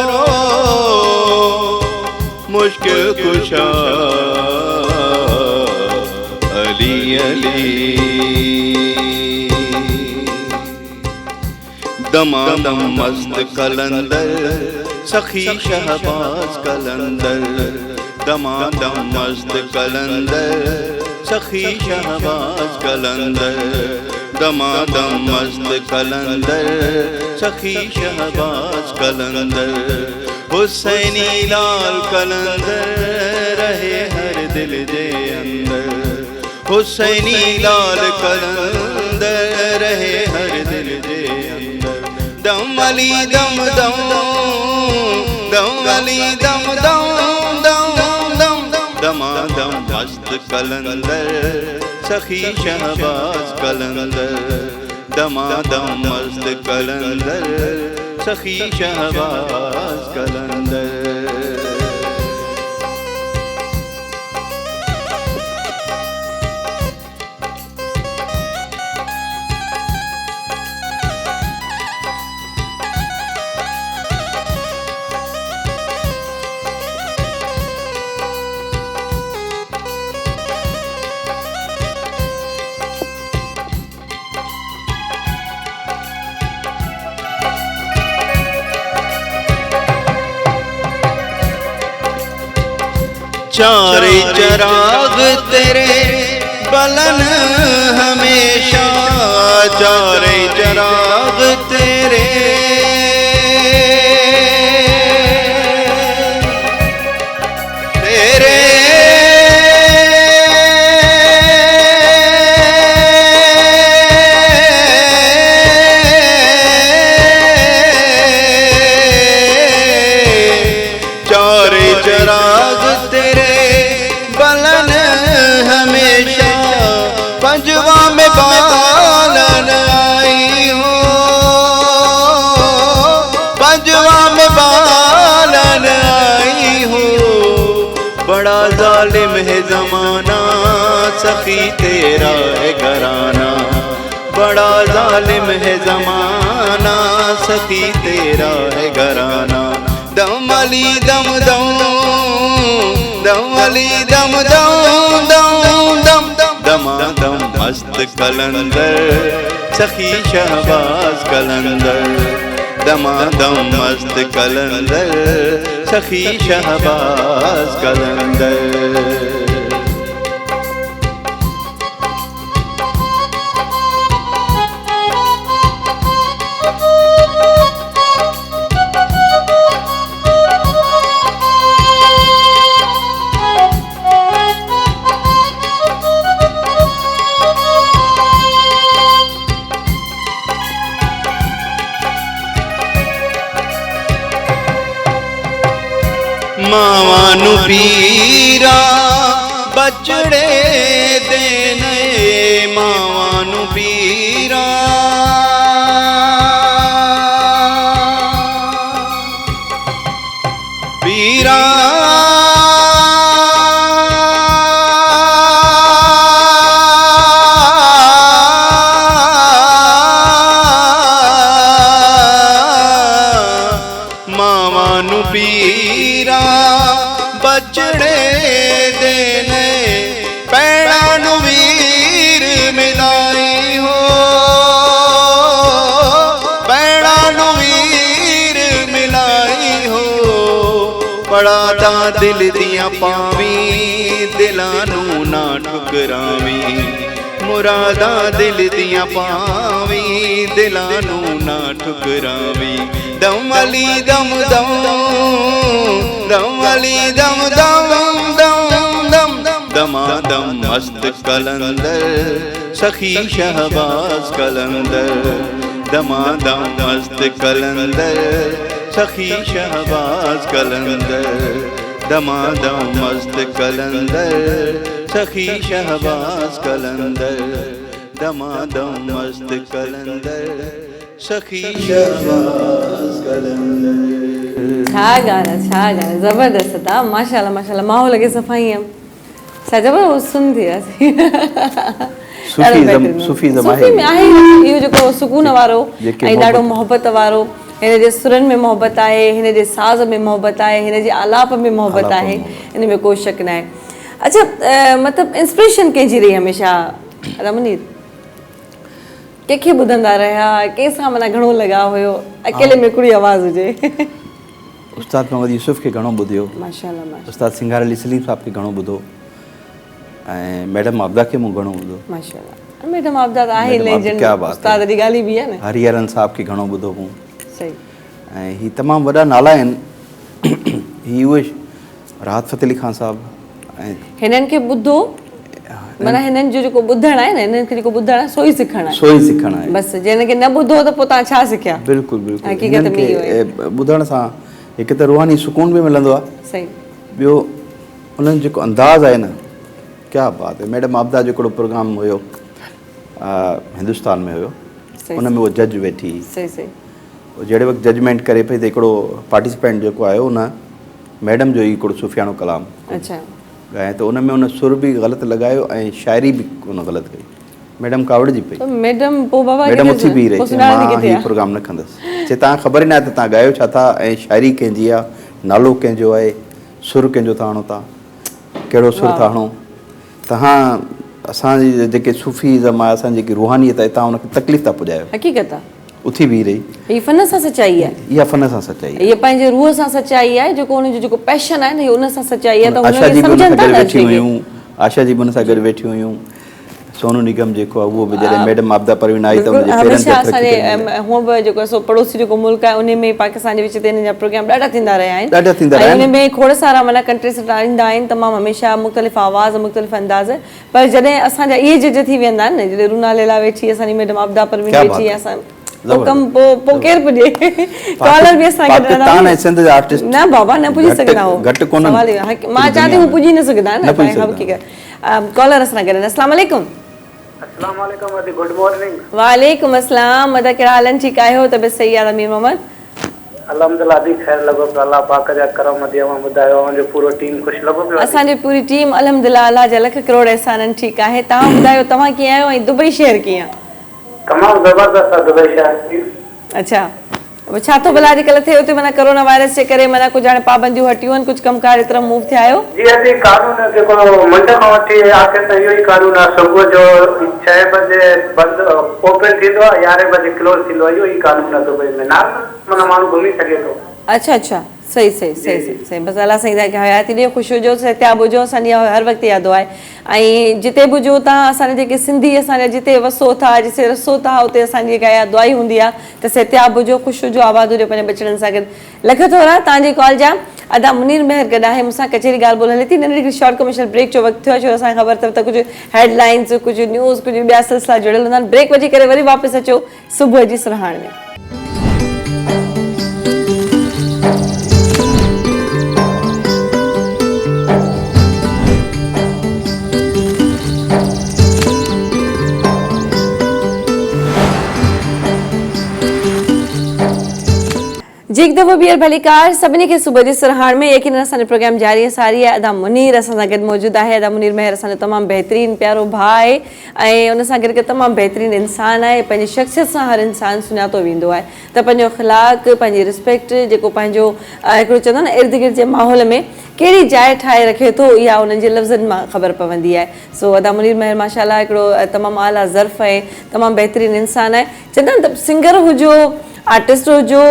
मुश्किल कुशा अली अली दमादम मस्त कलंदर सखी शहबाज कलंदर दमादम मस्त कलंदर सखी शहबाज कलंदर दमादम मस्त कलंदर सखी शहबाज कलंदर हुसैनी लाल कलंदर रहे हर दिल दे अंदर हुसैनी लाल कलंदर रहे हर दिल दे अंदर दम अली दम दम दम अली दम दम दम दम दमादम मस्त कलंदर सखी शहबाज कलंदर दमादम मस्त कलंदर सखी शहबाज कलंदर चारे चराग तेरे बलन हमेशा चारे चराग तेरे जालिम है ज़माना सखी तेरा है घराना, बड़ा जालिम है ज़माना सखी तेरा है घराना। दम अली दम दम, दम अली दम दम दम दम, दमादम मस्त कलंदर सखी शहबाज कलंदर, दमादम मस्त कलंदर सखी शहबाज कलंदर। मावानू पीरा बचड़े देने, मावानू पीरा पीरा मावानू पीरा बचड़े देने, पैणानू वीर मिलाई हो, पैणानू वीर मिलाई हो। बड़ा दा दिल दियां पावी दिलानू ना ठुकरावी, मुरादा दिल दियां पावी दिलानू ना ठुकरावी। दम अली दम दम, दम अली दम दम दम दम, दमादम मस्त कलंदर सखी शहबाज कलंदर, दमादम मस्त कलंदर सखी शहबाज कलंदर, दमादम मस्त कलंदर सखी शहबाज कलंदर, दमादम मस्त कलंदर सखी शहबाज कलंदर। छा गाना जबरदस्त था, माशाल्लाह माशाल्लाह। माहौल लगे सफ़ाई हम छा जबरदस्त सुन थी सूफ़ीज़म आहे इहो जेको सुकून वारो ऐं ॾाढो मोहबत वारो, हिन जे सुरनि में मोहबत आहे, हिन जे साज़ में मोहबत आहे, हिन जे आलाप में मोहबत आहे, इन में कोई शक न आहे। अच्छा मतिलबु इंस्पिरेशन कंहिंजी रही हमेशह रमनीत? कंहिंखे ॿुधंदा रहिया, कंहिंसां माना घणो लॻाव हुयो? अकेले में हिकिड़ी आवाज़ हुजे? उस्ताद मोहम्मद यूसुफ खे घणो ॿुधियो, माशाल्लाह माशाल्लाह। उस्ताद सिंगार अली सलीम साहब खे घणो ॿुधो, ऐं मैडम आबदा खे मूं घणो ॿुधो। माशाल्लाह मैडम आबदा आहे लेजेंड, उस्ताद जी ॻाल्हि बि आहे न। हरिहरन साहब खे घणो ॿुधो मूं। सही। ऐं ही तमामु वॾा नाला आहिनि, ही उहे राहत फ़तेह अली ख़ान साहब। ऐं हिननि खे ॿुधो माना हिननि जो जेको ॿुधणु आहे न, हिननि खे जेको ॿुधणु आहे सो ई सिखणु आहे, सो ई सिखणु आहे। बसि जिन खे न ॿुधो त पोइ तव्हां छा सिखिया? बिल्कुलु बिल्कुलु। हक़ीक़त में इहो आहे। ॿुधण सां हिकु त रूहानी सुकून बि मिलंदो आहे, सही। ॿियो उन्हनि जेको अंदाज़ आहे न, क्या बात है। मैडम आबदा जो हिकिड़ो प्रोग्राम हुयो हिंदुस्तान में हुयो, उन में उहो जज वेठी, सही सही, जहिड़े वक़्तु जजमेंट करे पई त हिकिड़ो पार्टिसिपेंट जेको आयो उन मैडम जो ई हिकिड़ो सुफ़ियानो कलाम अच्छा ॻाए, त उन में उन सुर बि ग़लति लॻायो ऐं शाइरी बि उन ग़लति कई। मैडम कावड़जी पई, मैडम पोइ बाबा मैडम उथी बीह रही, मां हीउ प्रोग्राम न कंदसि। चए तव्हां ख़बर ई न आहे त तव्हां ॻायो छा था, ऐं शाइरी कंहिंजी आहे, नालो कंहिंजो आहे, सुर कंहिंजो था हणो था, कहिड़ो सुर था हणो तव्हां। असांजी जेके सूफ़ीज़म आहे, असांजी जेकी रूहानियत आहे, तव्हां हुनखे तकलीफ़ था पुॼायो। हक़ीक़त आहे, उथी बीह रही। हीअ फन सां सचाई आहे, इहा फन सां सचाई आहे, इहा पंहिंजे रूह सां सचाई आहे, जेको हुनजो जेको पैशन आहे न, उन सां सचाई आहे। त आशा जी बि हुन सां गॾु वेठी हुनखे हुयूं, आशा जी बि हुन सां गॾु वेठी हुयूं, सोनू निगम जेको आहे उहो बि जॾहिं मैडम आबदा परवीन आई त हुनजे पेरनि ते हथ रखी करे। हूअं बि जेको असां पड़ोसी जेको मुल्क आहे उन में पाकिस्तान जे विच ते हिन जा प्रोग्राम ॾाढा थींदा रहिया आहिनि, ॾाढा थींदा रहिया ऐं आहिनि। हुन में खोड़ सारा माना कंटेस्टेंट ईंदा आहिनि, तमामु हमेशह मुख़्तलिफ़ आवाज़, मुख़्तलिफ़ अंदाज़। पर जॾहिं असांजा इहे जज थी वेंदा आहिनि न, जॾहिं रूना लैला वेठी, असांजी मैडम आबदा परवीन वेठी, असां पोइ कमु पोइ केरु पुॼे? कॉलर बि असांखे पाकिस्तान ऐं सिंध जा आर्टिस्ट न बाबा न पुॼी सघंदा हो, घटि कोन्हनि। मां चवां थी हू पुॼी न सघंदा न। कॉलर असां गॾु। अस्सलाम वालेकुम। अस्सलाम वालेकुम गुड मॉर्निंग। वालेकुम अस्सलाम। मदा कहिड़ा हालनि? ठीकु आहियो? तबियत सही आहे? अमीर मोहम्मद अल्हम्दुलिल्लाह दी खैर लॻो पियो अलाह पाक जा करम दिया ॿुधायो जो पूरो टीम ख़ुशि लॻो पियो असांजी पूरी टीम अल्हम्दुलिल्लाह अल्लाह जा लख करोड़ एहसाननि ठीकु आहे तव्हां ॿुधायो तव्हां कीअं आहियो ऐं दुबई शहर कीअं तमामु ज़बरदस्त आहे दुबई शहर अच्छा छा थो भला अॼुकल्ह थिए उते माना कोरोना वायरस जे करे माना कुझु हाणे पाबंदियूं हटियूं आहिनि कुझु कमकार एतिरा मूव थिया आहियो जी अॼु कानून जेको मंड खां वठी आख़िर ताईं इहो ई कानून आहे सुबुह जो 6 बजे बंदि ओपन थींदो आहे 11 बजे क्लोज थींदो आहे इहो ई कानून आहे दुबई में नॉर्मल माना माण्हू घुमी सघे थो अच्छा अच्छा सही सही सही सही सही बसि अलाह साईं तव्हांखे हयाती ॾियो ख़ुशि हुजो सिहतियाब हुजो असांजी हर वक़्तु यादो आहे ऐं जिते बि हुजो तव्हां असांजा जेके सिंधी असांजा जिते वसो था जिते रसो था उते असांजी जेका इहा दुआई हूंदी आहे त सिहतियाब हुजो ख़ुशि हुजो आबाद हुजो पंहिंजे बचड़नि सां गॾु लख थोरा तव्हांजी कॉल जा अदा मुनीर मेहर गॾु आहे मूंसां कचहरी ॻाल्हि ॿोल हले थी नंढी हिकिड़ी शॉर्ट कमर्शियल ब्रेक जो वक़्तु थियो आहे छो असांखे ख़बर अथव त कुझु हेडलाइंस कुझु न्यूज़ कुझु ॿिया सिलसिला जुड़ियल हूंदा आहिनि ब्रेक वठी करे वरी वापसि अचो सुबुह जी सुरहाण में जी हिकु दफ़ो ॿीहर भली कार सभिनी खे सुबुह जी सुरहाण में यकीन असांजो प्रोग्राम जारी आहे सारी आहे अदा मुनीर असां सां गॾु मौजूदु आहे अदा मुनीर मेहर असांजो तमामु बहितरीनु प्यारो भाउ आहे ऐं उन सां गॾु गॾु तमामु बहितरीनु इंसानु आहे पंहिंजी शख़्सियत सां हर इंसानु सुञातो वेंदो आहे त पंहिंजो अख़लाक़ पंहिंजी रिस्पेक्ट जेको पंहिंजो हिकिड़ो चवंदो न इर्द गिर्द जे माहौल में कहिड़ी जाइ ठाहे रखे थो इहा उन्हनि जे लफ़्ज़नि मां ख़बर पवंदी आहे सो अदा मुनीर मेहर माशाअल्लाह हिकिड़ो तमामु आला ज़र्फ़ आहे तमामु बहितरीनु इंसानु आहे चवंदा आहिनि त सिंगर हुजो आर्टिस्ट हुजो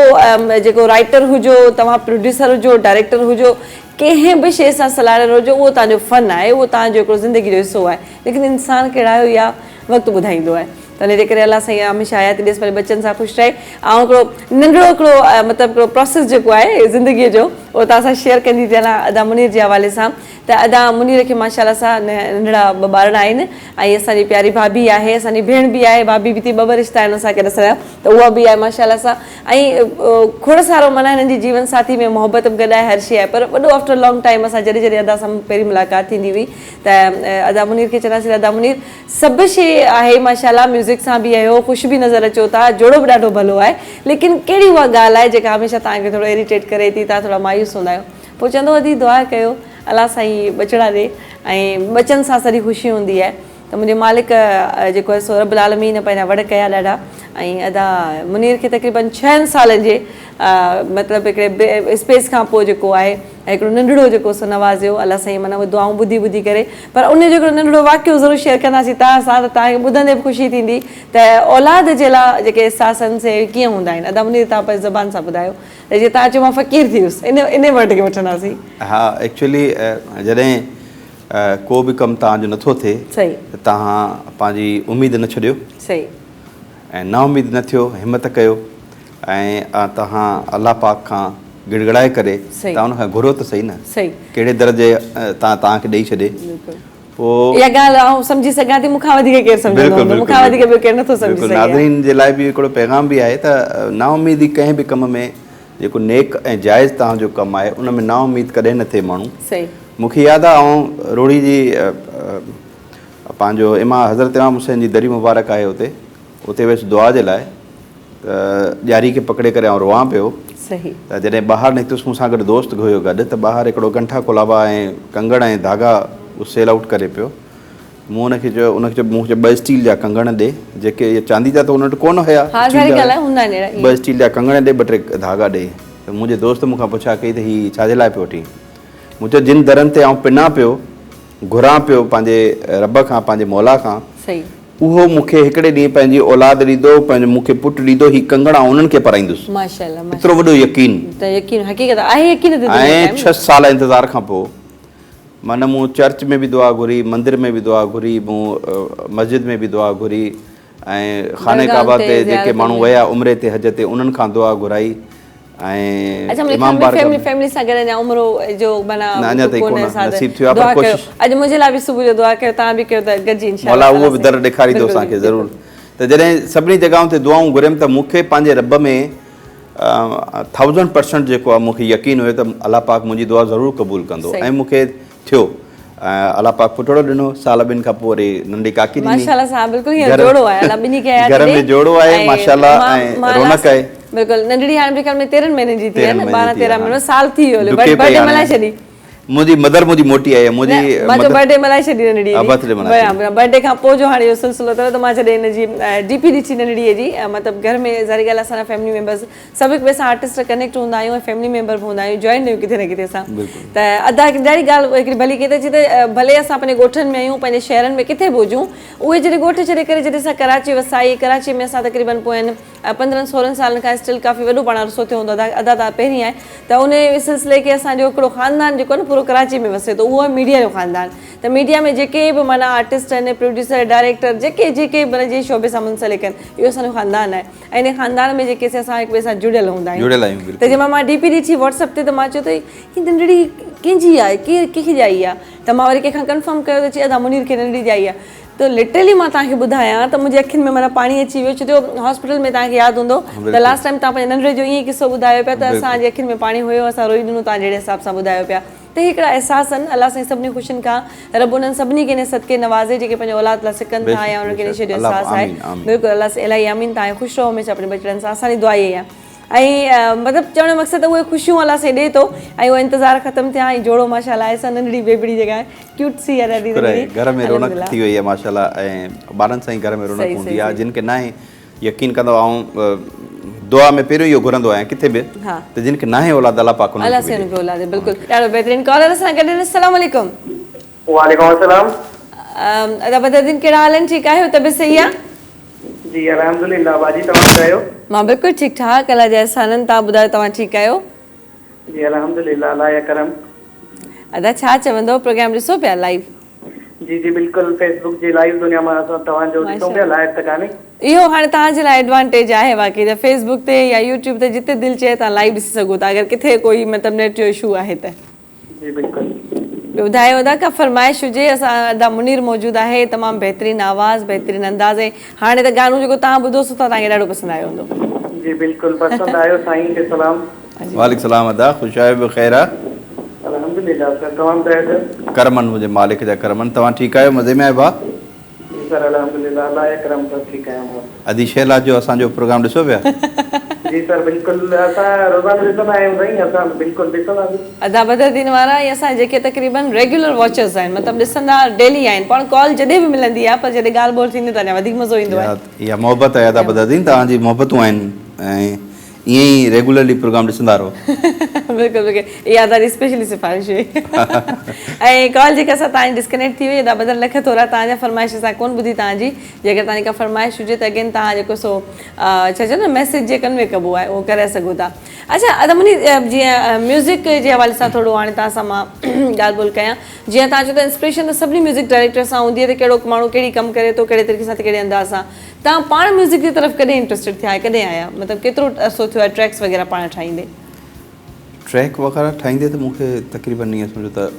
जेको राइटर हुजो तव्हां प्रोड्यूसर हुजो डायरेक्टर हुजो कंहिं बि शइ सां सलाहियल हुजो उहो तव्हांजो फ़न आहे उहो तव्हांजो हिकिड़ो ज़िंदगी जो हिसो आहे लेकिन इंसानु कहिड़ा आहियो इहा वक़्तु ॿुधाईंदो आहे त हिन जे करे अलाह साईं हमेशह हयाती ॾेसि पंहिंजे बचनि सां ख़ुशि रहे ऐं हिकिड़ो नंढिड़ो हिकिड़ो मतिलबु हिकिड़ो प्रोसेस जेको आहे ज़िंदगीअ जो उहो तव्हां सां शेयर कंदी थी हलां अदा मुनीर जे हवाले सां त अदा मुनीर खे माशाअल्लाह सां नंढड़ा 2 ॿार आहिनि ऐं असांजी प्यारी भाभी आहे असांजी भेण बि आहे भाभी बि थी 2 रिश्ता आहिनि असांखे ॾिसण त उहा बि आहे माशाअल्लाह सां ऐं खोड़ सारो माना हिननि जी जीवन साथी में मोहबत बि गॾु आहे हर शइ आहे पर वॾो आफ्टर लॉन्ग टाइम असां जॾहिं जॾहिं अदा सां पहिरीं मुलाक़ात थींदी हुई त अदा मुनीर खे चवंदासीं अदा मुनीर सभु शइ आहे माशाअल्लाह म्यूज़िक सां बि आहियो ख़ुशि बि नज़र अचो था जोड़ो बि ॾाढो भलो आहे लेकिन कहिड़ी उहा ॻाल्हि आहे जेका हमेशह तव्हांखे थोरो इरिटेट करे थी तव्हां थोरा मायूस हूंदा आहियो पोइ चवंदो अदी दुआ कयो अलाह साईं बचड़ा ॾे ऐं बचनि सां सॼी ख़ुशी हूंदी आहे त मुंहिंजे मालिक जेको आहे सो रब्बुल आलमीन पंहिंजा वॾ कया ॾाढा ऐं अदा मुनीर खे तक़रीबन 6 सालनि जे मतिलबु हिकिड़े स्पेस खां पोइ जेको आहे हिकिड़ो नंढिड़ो जेको सो नवाज़ियो अलाह साईं माना उहे दुआऊं ॿुधी ॿुधी करे पर उन जो हिकिड़ो नंढिड़ो वाक़ियो ज़रूरु शेयर कंदासीं तव्हां सां त तव्हांखे ॿुधंदे बि ख़ुशी थींदी त औलाद जे लाइ जेके एहसास आहिनि से कीअं हूंदा आहिनि अदा मुनीर तव्हां पंहिंजी ज़बान सां ॿुधायो त जीअं तव्हां चयो मां फ़क़ीर थी वियुसि इन वर्ड खे वठंदासीं हा एक्चुअली जॾहिं को बि कमु तव्हांजो नथो थिए सही त तव्हां पंहिंजी उमेद न छॾियो सही ऐं ना उमेद न थियो हिमत कयो ऐं तव्हां अलाह पाक खां गिड़गड़ाए करे तव्हां उनखां घुरो त सही न सही कहिड़े दर्जे तव्हांखे ॾेई छॾे पोइ इहा ॻाल्हि आउं सम्झी सघां थी मूंखां वधीक केरु सम्झंदो हूंदो मूंखां वधीक ॿियो केरु नथो सम्झी सघे नाज़रीन जे लाइ बि हिकिड़ो पैगाम बि आहे त ना उमेदी कंहिं बि कम में जेको नेक ऐं जाइज़ तव्हांजो कमु आहे उन में ना उमेद कॾहिं न थिए माण्हू सही मूंखे यादि आहे ऐं रोड़ी जी पंहिंजो हज़रत इमाम हुसैन जी दरी मुबारक आहे उते वियुसि दुआ जे लाइ त ॾियारी खे पकिड़े करे आउं रोआं पियो सही त जॾहिं ॿाहिरि निकितुसि मूंसां गॾु दोस्त हुयो गॾु त ॿाहिरि हिकिड़ो गंठा कुलाबा ऐं कंगण ऐं धागा सेल आउट करे पियो मूं हुनखे चयो मूं चयो 2 स्टील जा कंगण ॾे जेके इहे चांदी जा त हुन वटि कोन हुया 2 स्टील जा कंगण ॾे 2-3 धागा ॾे त मुंहिंजे दोस्त मूंखां पुछा कई त हीअ छाजे लाइ पियो वठी मूं चयो जिन दरनि ते आउं पिना पियो घुरां पियो पंहिंजे रब खां पंहिंजे मौला खां सही उहो मूंखे हिकिड़े ॾींहुं पंहिंजी औलाद ॾींदो पंहिंजो मूंखे पुटु ॾींदो हीअ कंगण उन्हनि खे पाराईंदुसि माशाअल्लाह एतिरो वॾो यकीन हक़ीक़त आहे ऐं 6 साल इंतज़ार खां पोइ माना मूं चर्च में बि दुआ घुरी मंदिर में बि दुआ घुरी मूं मस्जिद में बि दुआ घुरी ऐं खाने काबा ते जेके माण्हू विया उमिरे ते हज ते उन्हनि खां दुआ घुराई ऐं इमाम बारगाह फैमिली सां गॾु अञा उमिरो जो माना अञा ताईं कोन नसीब थियो आहे पर कोशिशि अॼु मुंहिंजे लाइ बि सुबुह जो दुआ कयो तव्हां बि कयो त गॾिजी मौला उहो बि दर ॾेखारींदो असांखे ज़रूरु त जॾहिं सभिनी जॻहियुनि ते दुआऊं घुरियमि त मूंखे पंहिंजे रब में 1000% जेको आहे मूंखे यकीन हुयो त अलाह पाक मुंहिंजी दुआ ज़रूरु क़बूल कंदो ऐं मूंखे थियो अलाह पाक पुटड़ो ॾिनो साल 2 खां पोइ वरी नंढी काकी ॾिनी माशाअल्लाह सां बिल्कुलु हीअं जोड़ो आहे अलाह ॿिनी खे घर में जोड़ो आहे माशाअल्लाह ऐं रौनक आहे बिल्कुल नंढड़ी हाणे मुंहिंजे ख्याल में 13 महीने जी थी आहे न 13 12 13 हाँ। महीने साल थी वियो डुके पई बर्थडे हाणे। मल्हाए छॾी मुंहिंजी मदर मुंहिंजी मोटी आई आहे मुंहिंजी मां mother- बर्थडे मल्हाए छॾी नंढड़ी हा, birthday मल्हाए छॾी। बर्थडे खां पोइ जो हाणे इहो सिलसिलो अथव त मां जॾहिं हिनजी डीपी ॾिठी नंढड़ीअ जी मतिलबु घर में ज़ारी ॻाल्हि असांजा फैमिली मेंबर्स सभु हिक ॿिए सां आर्टिस्ट कनेक्ट हूंदा आहियूं ऐं फैमिली मेंबर बि हूंदा आहियूं जॉइन आहियूं किथे न किथे असां त अदा ॾाढी ॻाल्हि हिकिड़ी भली किथे अचे त भले असां पंहिंजे ॻोठनि में आहियूं पंहिंजे शहरनि में किथे बि हुजूं उहे जॾहिं ॻोठ छॾे करे जॾहिं असां कराची वसाई कराची में असां तक़रीबन पोइ 15-16 सालनि खां स्टिल काफ़ी वॾो पाण अरसो थियो हूंदो अदा त पहिरीं आहे त उन सिलसिले खे असांजो हिकिड़ो ख़ानदान जेको आहे न पूरो कराची में वसे थो उहो आहे मीडिया जो ख़ानदान त मीडिया में जेके बि माना आर्टिस्ट आहिनि प्रोड्यूसर डायरेक्टर जेके जेके भले जे शोबे सां मुंसलिक आहिनि इहो असांजो ख़ानदान आहे ऐं इन ख़ानदान में जेके असां हिक ॿिए सां जुड़ियल हूंदा आहियूं जुड़ियल आहियूं त जंहिं मां डीपी ॾिठी व्हाट्सअप ते त मां चयो त हीअ नंढड़ी कंहिंजी आहे कंहिंखे ॼाई आहे त मां वरी कंहिंखां कंफर्म कयो त चई अदा मुनीर खे नंढड़ी ॼाई आहे त लिटरली मां तव्हांखे ॿुधायां त मुंहिंजे अखियुनि में माना पाणी अची वियो छो जो हॉस्पिटल में तव्हांखे यादि हूंदो त लास्ट टाइम तव्हां पंहिंजे नंढड़े जो ईअं किसो ॿुधायो पिया त असांजे अखियुनि में पाणी हुयो असां रोई ॾिनो तव्हां जहिड़े हिसाब सां ॿुधायो पिया त हिकिड़ा अहसास आहिनि अलाह साईं सभिनी ख़ुशियुनि खां रब उन्हनि सभिनी खे इन सदके नवाज़े जेके पंहिंजे औलाद लाइ सिकनि था या उन्हनि खे छॾियो अहसास आहे बिल्कुलु अलाह सां इलाही आमीन तव्हां ख़ुशि रहो हमेशह पंहिंजे बचड़नि सां असांजी दुआ इहा आहे ऐं मतिलबु चवण जो मक़सदु उहे ख़ुशियूं अलाह साईं ॾिए थो ऐं उहो इंतज़ारु ख़तमु थिया ऐं जोड़ो माशाल्लाह आहे नंढड़ी बेबड़ी जॻह क्यूट सी आहे ॾाढी नंढड़ी घर में रौनक थी वई आहे माशाल्लाह ऐं ॿारनि सां ई घर में रौनक हूंदी आहे जिन खे न आहे यकीन कंदो ऐं दुआ में पहिरियों इहो घुरंदो आहियां किथे बि त जिन खे न आहे औलाद अलाह पाक अलाह साईं उनखे औलाद बिल्कुलु ॾाढो बहितरीनु कॉलर सां गॾु आहिनि अस्सलाम वालेकुम वालेकुम अस्सलाम अदा बदरुद्दीन कहिड़ा हाल आहिनि ठीकु आहियो तबियत सही आहे जी अल्हम्दुलिल्लाह बाजी तव्हां कयो मां बिल्कुलु ठीकु ठाक अलाह जा एहसाननि तव्हां ॿुधायो तव्हां ठीकु आहियो जी अल्हम्दुलिल्लाह अल्लाह या करम अदा छा चवंदो प्रोग्राम ॾिसो पिया लाइव जी जी बिल्कुलु फेसबुक जी लाइव दुनिया में असां तव्हांजो ॾिसूं पिया लाइव त कान्हे इहो हाणे तव्हांजे लाइ एडवांटेज आहे बाक़ी त फेसबुक ते या यूट्यूब ते जिते दिलि चए तव्हां लाइव ॾिसी सघो था अगरि किथे कोई मतिलबु नेट जो इशू आहे त जी बिल्कुलु ॿुधायो अदा का फरमाइश हुजे असां अदा मुनीर मौजूदु आहे तमामु बहितरीनु आवाज़ बहितरीनु अंदाज़ ऐं हाणे त गानो जेको तव्हां ॿुधोसि त तव्हांखे ॾाढो पसंदि आयो हूंदो जी बिल्कुलु पसंदि आयो साईं खे सलाम वालेकुम सलाम अदा ख़ुशि आहियो बि ख़ैर आहे अल्हम्दुलिल्लाह सर तमामु ख़ैर करमनि मुंहिंजे मालिक जा करमनि तव्हां ठीकु आहियो मज़े में आहियो भाउ जी सर अल्हम्दुलिल्लाह अल्लाह या करम सर ठीकु आहियां अदी शैला जो असांजो प्रोग्राम ॾिसो पिया जी सर बिल्कुलु असां रोज़ाना ॾिसंदा आहियूं साईं असां बिल्कुलु ॾिसंदासीं अदा बदरुद्दीन वारा ऐं असां जेके तक़रीबन रेगुलर वॉचर्स आहिनि मतिलबु ॾिसंदा डेली आहिनि पाण कॉल जॾहिं बि मिलंदी आहे पर जॾहिं ॻाल्हि ॿोल थींदी त अञा वधीक मज़ो ईंदो आहे इहा मोहबत आहे अदा बदरुद्दीन तव्हांजी मोहबतूं आहिनि ऐं ईअं ई रेगुलरली प्रोग्राम ॾिसंदा रहो बिल्कुलु बिल्कुलु इहा ॾाढी स्पेशली सिफ़ारिश हुई ऐं कॉल जेका असां तव्हांजी डिस्कनेक्ट थी वई अदा बदल लख थोरा तव्हांजा फरमाइश असां कोन ॿुधी तव्हांजी जेकर तव्हांजी का फरमाइश हुजे त अगेन तव्हां जेको सो छा चओ न मैसेज जे कन्वे कबो आहे उहो करे सघो था अच्छा अदा मुनी जीअं म्यूज़िक जे हवाले सां थोरो हाणे तव्हां सां मां ॻाल्हि ॿोल कयां जीअं तव्हां चओ त इंस्पिरेशन त सभिनी म्यूज़िक डायरेक्टर सां हूंदी आहे त कहिड़ो माण्हू कहिड़ी कमु करे थो कहिड़े तरीक़े सां कहिड़े अंदाज़ सां तव्हां पाण म्यूज़िक जी तरफ़ कॾहिं इंट्रस्टेड थिया कॾहिं आया मतिलबु केतिरो अरसो थियो आहे ट्रैक्स वग़ैरह पाण ठाहींदे ट्रैक वग़ैरह ठाहींदे त मूंखे तक़रीबन ईअं सम्झो त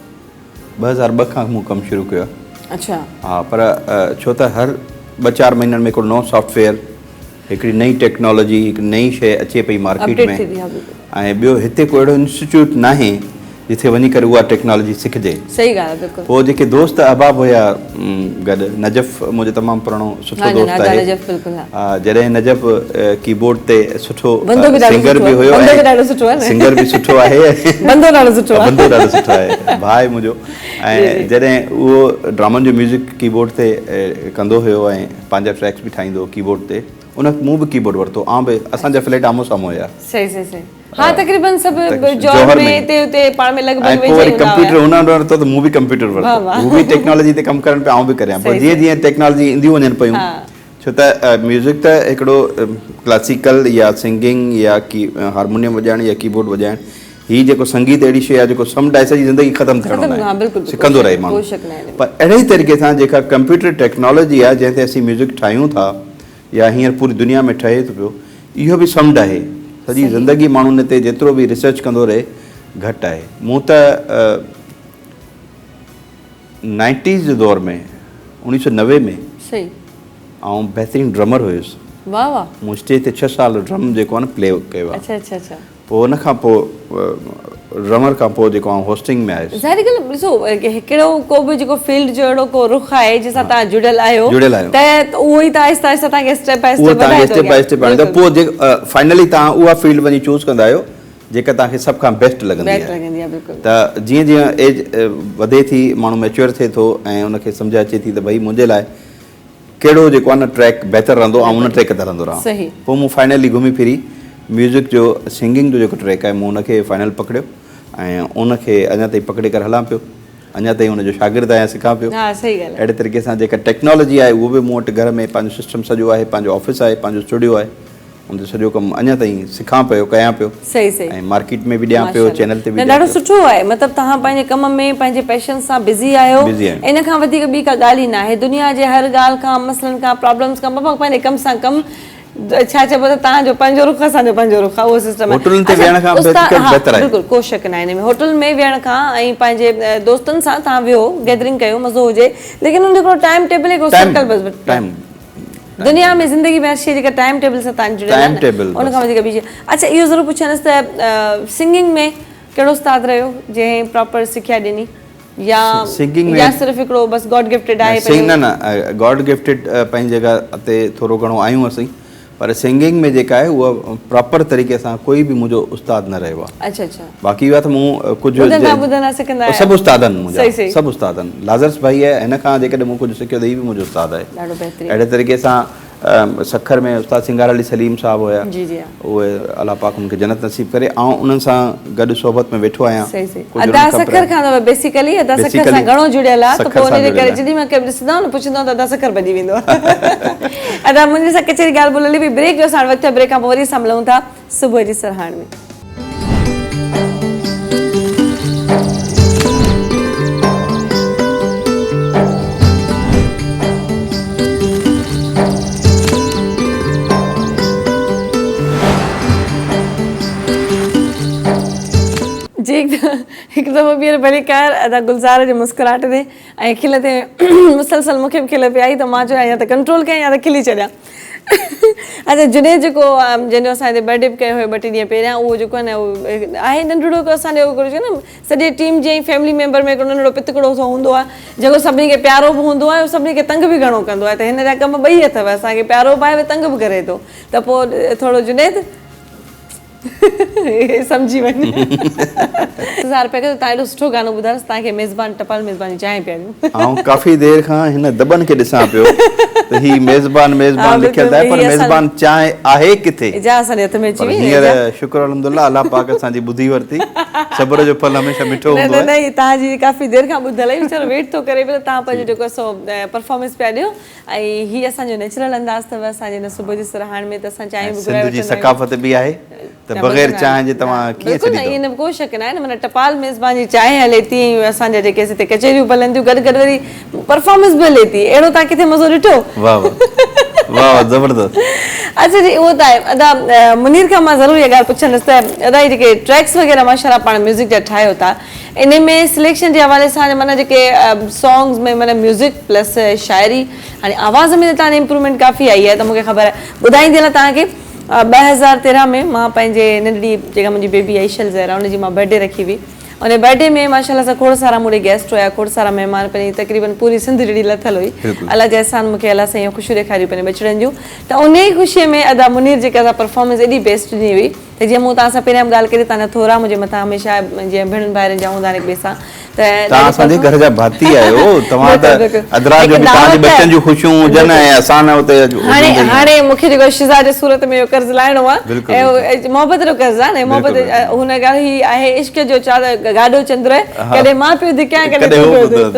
2002 खां मूं कमु शुरू कयो आहे अच्छा हा पर छो त हर 2-4 महीननि में हिकिड़ो नओं सॉफ्टवेयर हिकिड़ी नई टेक्नोलॉजी हिकु नई शइ अचे पई मार्केट में ऐं ॿियो हिते को अहिड़ो इंस्टीट्यूट नाहे जिथे वञी करे उहा टेक्नोलॉजी सिखिजे सही ॻाल्हि आहे बिल्कुलु पोइ जेके दोस्त अहबाब हुया गॾु नजफ़ मुंहिंजो तमामु पुराणो सुठो दोस्त आहे जॾहिं नजफ़ कीबोर्ड ते सुठो सिंगर बि हुयो सिंगर बि सुठो आहे बंदो ॾाढो सुठो आहे भाउ मुंहिंजो ऐं जॾहिं उहो ड्रामनि जो म्यूज़िक कीबोर्ड ते कंदो हुयो ऐं पंहिंजा ट्रैक्स बि ठाहींदो कीबोर्ड ते उन मूं बि कीबोर्ड वरितो आउं बि असांजा फ्लैट आम्हूं साम्हूं हुया सही सही सही हाँ तकरीबन सब जॉब में ते उते पाण में लगभग वेही जाई कंप्यूटर हुन वरितो त मूं बि कंप्यूटर वरितो हू बि टेक्नोलॉजी ते कमु करण पिया आउं बि करियां पर जीअं जीअं टेक्नोलॉजी ईंदियूं वञनि पियूं छो त म्यूज़िक त हिकिड़ो क्लासिकल या सिंगिंग या की हारमोनियम वॼाइण या कीबोर्ड वॼाइण हीअ जेको संगीत अहिड़ी शइ आहे जेको समुझाए सॼी ज़िंदगी ख़तमु थियणो आहे सिखंदो रहे माण्हू पर अहिड़े ई तरीक़े सां जेका कंप्यूटर टेक्नोलॉजी आहे जंहिं ते असीं म्यूज़िक ठाहियूं था या हींअर पूरी दुनिया में ठहे थो पियो इहो बि समुझ आहे सॼी ज़िंदगी माण्हू हिन ते जेतिरो बि रिसर्च कंदो रहे घटि आहे मूं त 90s जे दौर में 1990 में सही ऐं बहितरीनु ड्रमर हुयुसि वाह वाह मूं स्टेज ते 6 साल ड्रम जेको आहे न प्ले कयो आहे। अच्छा अच्छा अच्छा पोइ उन खां पोइ ड्रमर खां पोइ जेको आहे होस्टिंग में आयुसि। ज़ाहिर ॻाल्हि ॾिसो हिकिड़ो को बि जेको फील्ड जो अहिड़ो को रुख आहे जंहिंसां तव्हां जुड़ियल आहियो त उहो ई त आहिस्ता आहिस्ता तव्हांखे स्टेप बाय उहो स्टेप तव्हांखे स्टेप बाय स्टेप त पोइ जे फाइनली तव्हां उहा फील्ड वञी चूज़ कंदा आहियो जेका तव्हांखे सभ खां बेस्ट लॻंदी आहे। त जीअं जीअं एज वधे थी माण्हू मैच्योर थिए थो ऐं उनखे सम्झ अचे थी त भई मुंहिंजे लाइ कहिड़ो जेको आहे न ट्रैक बहितर रहंदो ऐं उन ट्रैक ते हलंदो रहां। पोइ मूं फाइनली घुमी फिरी म्यूज़िक जो सिंगिंग जो जेको ट्रैक आहे मूं उनखे फाइनल पकड़ियो ऐं उनखे अञा ताईं पकड़े करे हलां पियो। अञा ताईं हुनजो शागिर्द आहियां, सिखां पियो। अहिड़े तरीक़े सां जेका टेक्नोलॉजी आहे उहो बि मूं वटि घर में पंहिंजो सिस्टम सॼो आहे, पंहिंजो ऑफिस आहे, पंहिंजो स्टूडियो आहे, उनजो सॼो कमु अञा ताईं सिखां पियो, कयां पियो। सही सही ऐं मार्केट में बि ॾियां पियो, चैनल ते बि ॾाढो सुठो आहे। मतिलबु तव्हां पंहिंजे कम में पंहिंजे पैशन सां बिज़ी आहियो। इन खां वधीक ॿी का ॻाल्हि ई न आहे। दुनिया जे हर ॻाल्हि खां, मसलनि खां, प्रॉब्लम्स खां बाबा पंहिंजे कम सां कमु छा चइबो आहे तव्हांजो पंहिंजो रुख असांजो पंहिंजो रुख आहे, उहो सिस्टम आहे। बिल्कुलु को शक न आहे हिन में। होटल में वेहण खां ऐं पंहिंजे दोस्तनि सां तव्हां वियो, गैदरिंग कयो, मज़ो हुजे, लेकिन उन हिकिड़ो टाइम टेबल हिकिड़ो सर्कल बसि दुनिया में ज़िंदगी में हर शइ जेका टाइम टेबल सां तव्हां जुड़ियल आहे उन खां वधीक ॿी शइ। अच्छा इहो ज़रूरु पुछंदसि त सिंगिंग में कहिड़ो उस्ताद रहियो जंहिं प्रॉपर सिखिया ॾिनी या सिर्फ़ु हिकिड़ो बसि गॉड गिफ्टेड आहे? न गॉड गिफ्टेड पंहिंजी जॻह ते थोरो घणो आहियूं असीं, पर सिंगिंग में जेका आहे उहा प्रॉपर तरीक़े सां कोई बि मुंहिंजो उस्ताद न रहियो आहे। अच्छा अच्छा बाक़ी इहा त मूं कुझु सभु उस्तादनि मुंहिंजा सभु उस्तादनि लाज़र्स भाई आहे, हिन खां जेकॾहिं मूं कुझु सिखियो त हीउ बि मुंहिंजो उस्ताद आहे। अहिड़े तरीक़े सां सखर में उस्ताद सिंगार अली सलीम साहब हुया, उहे अल्लाह पाक उनखे जन्नत नसीब करे, ऐं उन्हनि सां गॾु सोबत में वेठो आहियां। अदा सखर खां त बेसिकली अदा सखर सां घणो जुड़ियल आहे, त पोइ उनजे करे जॾहिं मां कंहिं ॾिसंदा न पुछंदा त अदा सखर भॼी वेंदो आहे। अदा मुंहिंजे सां कचहरी ॻाल्हि ॿोलली बि ब्रेक जो असां वक़्तु ब्रेक खां पोइ वरी असां मिलूं था सुबुह जी सरहाण में। जी हिकु दफ़ो ॿीहर भली कर अदा गुलज़ार जे मुस्कुराहट ते ऐं खिल ते मुसलसल मूंखे बि खिल पई आई त मां चयो या त कंट्रोल कयां या त खिली छॾियां। अच्छा जुनेद जेको जंहिंजो असांजे बर्थडे बि कयो हुयो 2 ॾींहं पहिरियां, उहो जेको आहे न उहो आहे नंढड़ो असांजो न सॼे टीम जे फैमिली मेंबर में हिकिड़ो नंढड़ो पितकड़ो सो हूंदो आहे जेको सभिनी खे प्यारो बि हूंदो आहे, सभिनी खे तंग बि घणो कंदो आहे। त हिन जा कम ॿई अथव, असांखे प्यारो बि आहे, तंग बि करे थो। त पोइ थोरो जुनेद समझी वञ। इंतज़ार पिया कयो तव्हां एॾो सुठो गानो ॿुधायोसि, तव्हांखे मेज़बान टपाल मेज़बानी चांहि पिया ॾियूं। काफ़ी देरि खां हिन दॿनि खे ॾिसां पियो त ही मेज़बान मेज़बान लिखियल आहे, पर मेज़बान चांहि आहे किथे? जा असांजे हथ में अची वई। हींअर शुक्र अल्हम्दुलिल्लाह अल्लाह पाक असांजी ॿुधी वरिती। सब्र जो फल हमेशह मिठो हूंदो आहे। न तव्हांजी काफ़ी देरि खां ॿुधल आहे, वीचारो वेट थो करे पियो, तव्हां पंहिंजो जेको सो परफॉर्मेंस पिया ॾियो। ऐं हीअ असांजो नेचुरल अंदाज़ अथव असांजे हिन सुबुह जी सरहाण में, त असां चांहि बि घुराए वठंदा आहियूं। सकाफ़त बि आहे त बग़ैर चांहि जे तव्हां कीअं छॾींदो? इन में को शक न आहे न, माना टपाल मेज़बान जी चांहि हले थी, असांजा जेके हिते कचहरियूं बि हलनि थियूं, गॾु गॾु वरी परफॉर्मेंस बि हले थी। अहिड़ो तव्हां किथे मज़ो ॾिठो? वाह वाह ज़बरदस्त। अच्छा जी उहो त आहे। अदा मुनीर खां मां ज़रूरु इहा ॻाल्हि पुछंदसि त अदा ही जेके ट्रैक्स वग़ैरह माशाल्लाह पाण म्यूज़िक जा ठाहियो था, इन में सिलेक्शन जे हवाले सां माना जेके सॉन्ग्स में माना म्यूज़िक प्लस शाइरी, हाणे आवाज़ में त तव्हांजी इम्प्रूवमेंट काफ़ी आई आहे, त मूंखे ख़बर आहे। ॿुधाईंदी हलां तव्हांखे 2013 में मां पंहिंजे नंढड़ी जेका मुंहिंजी बेबी आइशल ज़हरा उनजी मां बर्थडे रखी हुई। उन बर्थडे में माशाल्लाह सां खोड़ सारा मुंहिंजे गेस्ट हुया, खोड़ सारा महिमान, पंहिंजी तक़रीबन पूरी सिंध जहिड़ी लथल हुई। अलाह जा एहसान मूंखे अलाह सां इहो ख़ुशियूं ॾेखारियूं पंहिंजे बचड़नि जूं। त उन ई ख़ुशीअ में अदा मुनीर जेका असां परफॉर्मेंस एॾी बेस्ट ॾिनी हुई त जीअं मूं तव्हां सां पहिरियां बि ॻाल्हि कई, तव्हां थोरा मुंहिंजे मथां हमेशह जीअं भेणनि भाइरनि जा हूंदा आहिनि हिक ॿिए सां, त तव्हां असांजे घर जा भाती आहियो, तव्हां त अदरा जो बि तव्हांजे बच्चनि जूं ख़ुशियूं हुजनि ऐं असां न उते। हाणे मूंखे जेको शिज़ा जे सूरत में इहो कर्ज़ लाहिणो आहे, ऐं मोहबत जो कर्ज़ आहे न, मोहबत हुन ॻाल्हि ही आहे इश्क जो गाॾो चंद्र, कॾहिं मां पियो धिकियां कॾहिं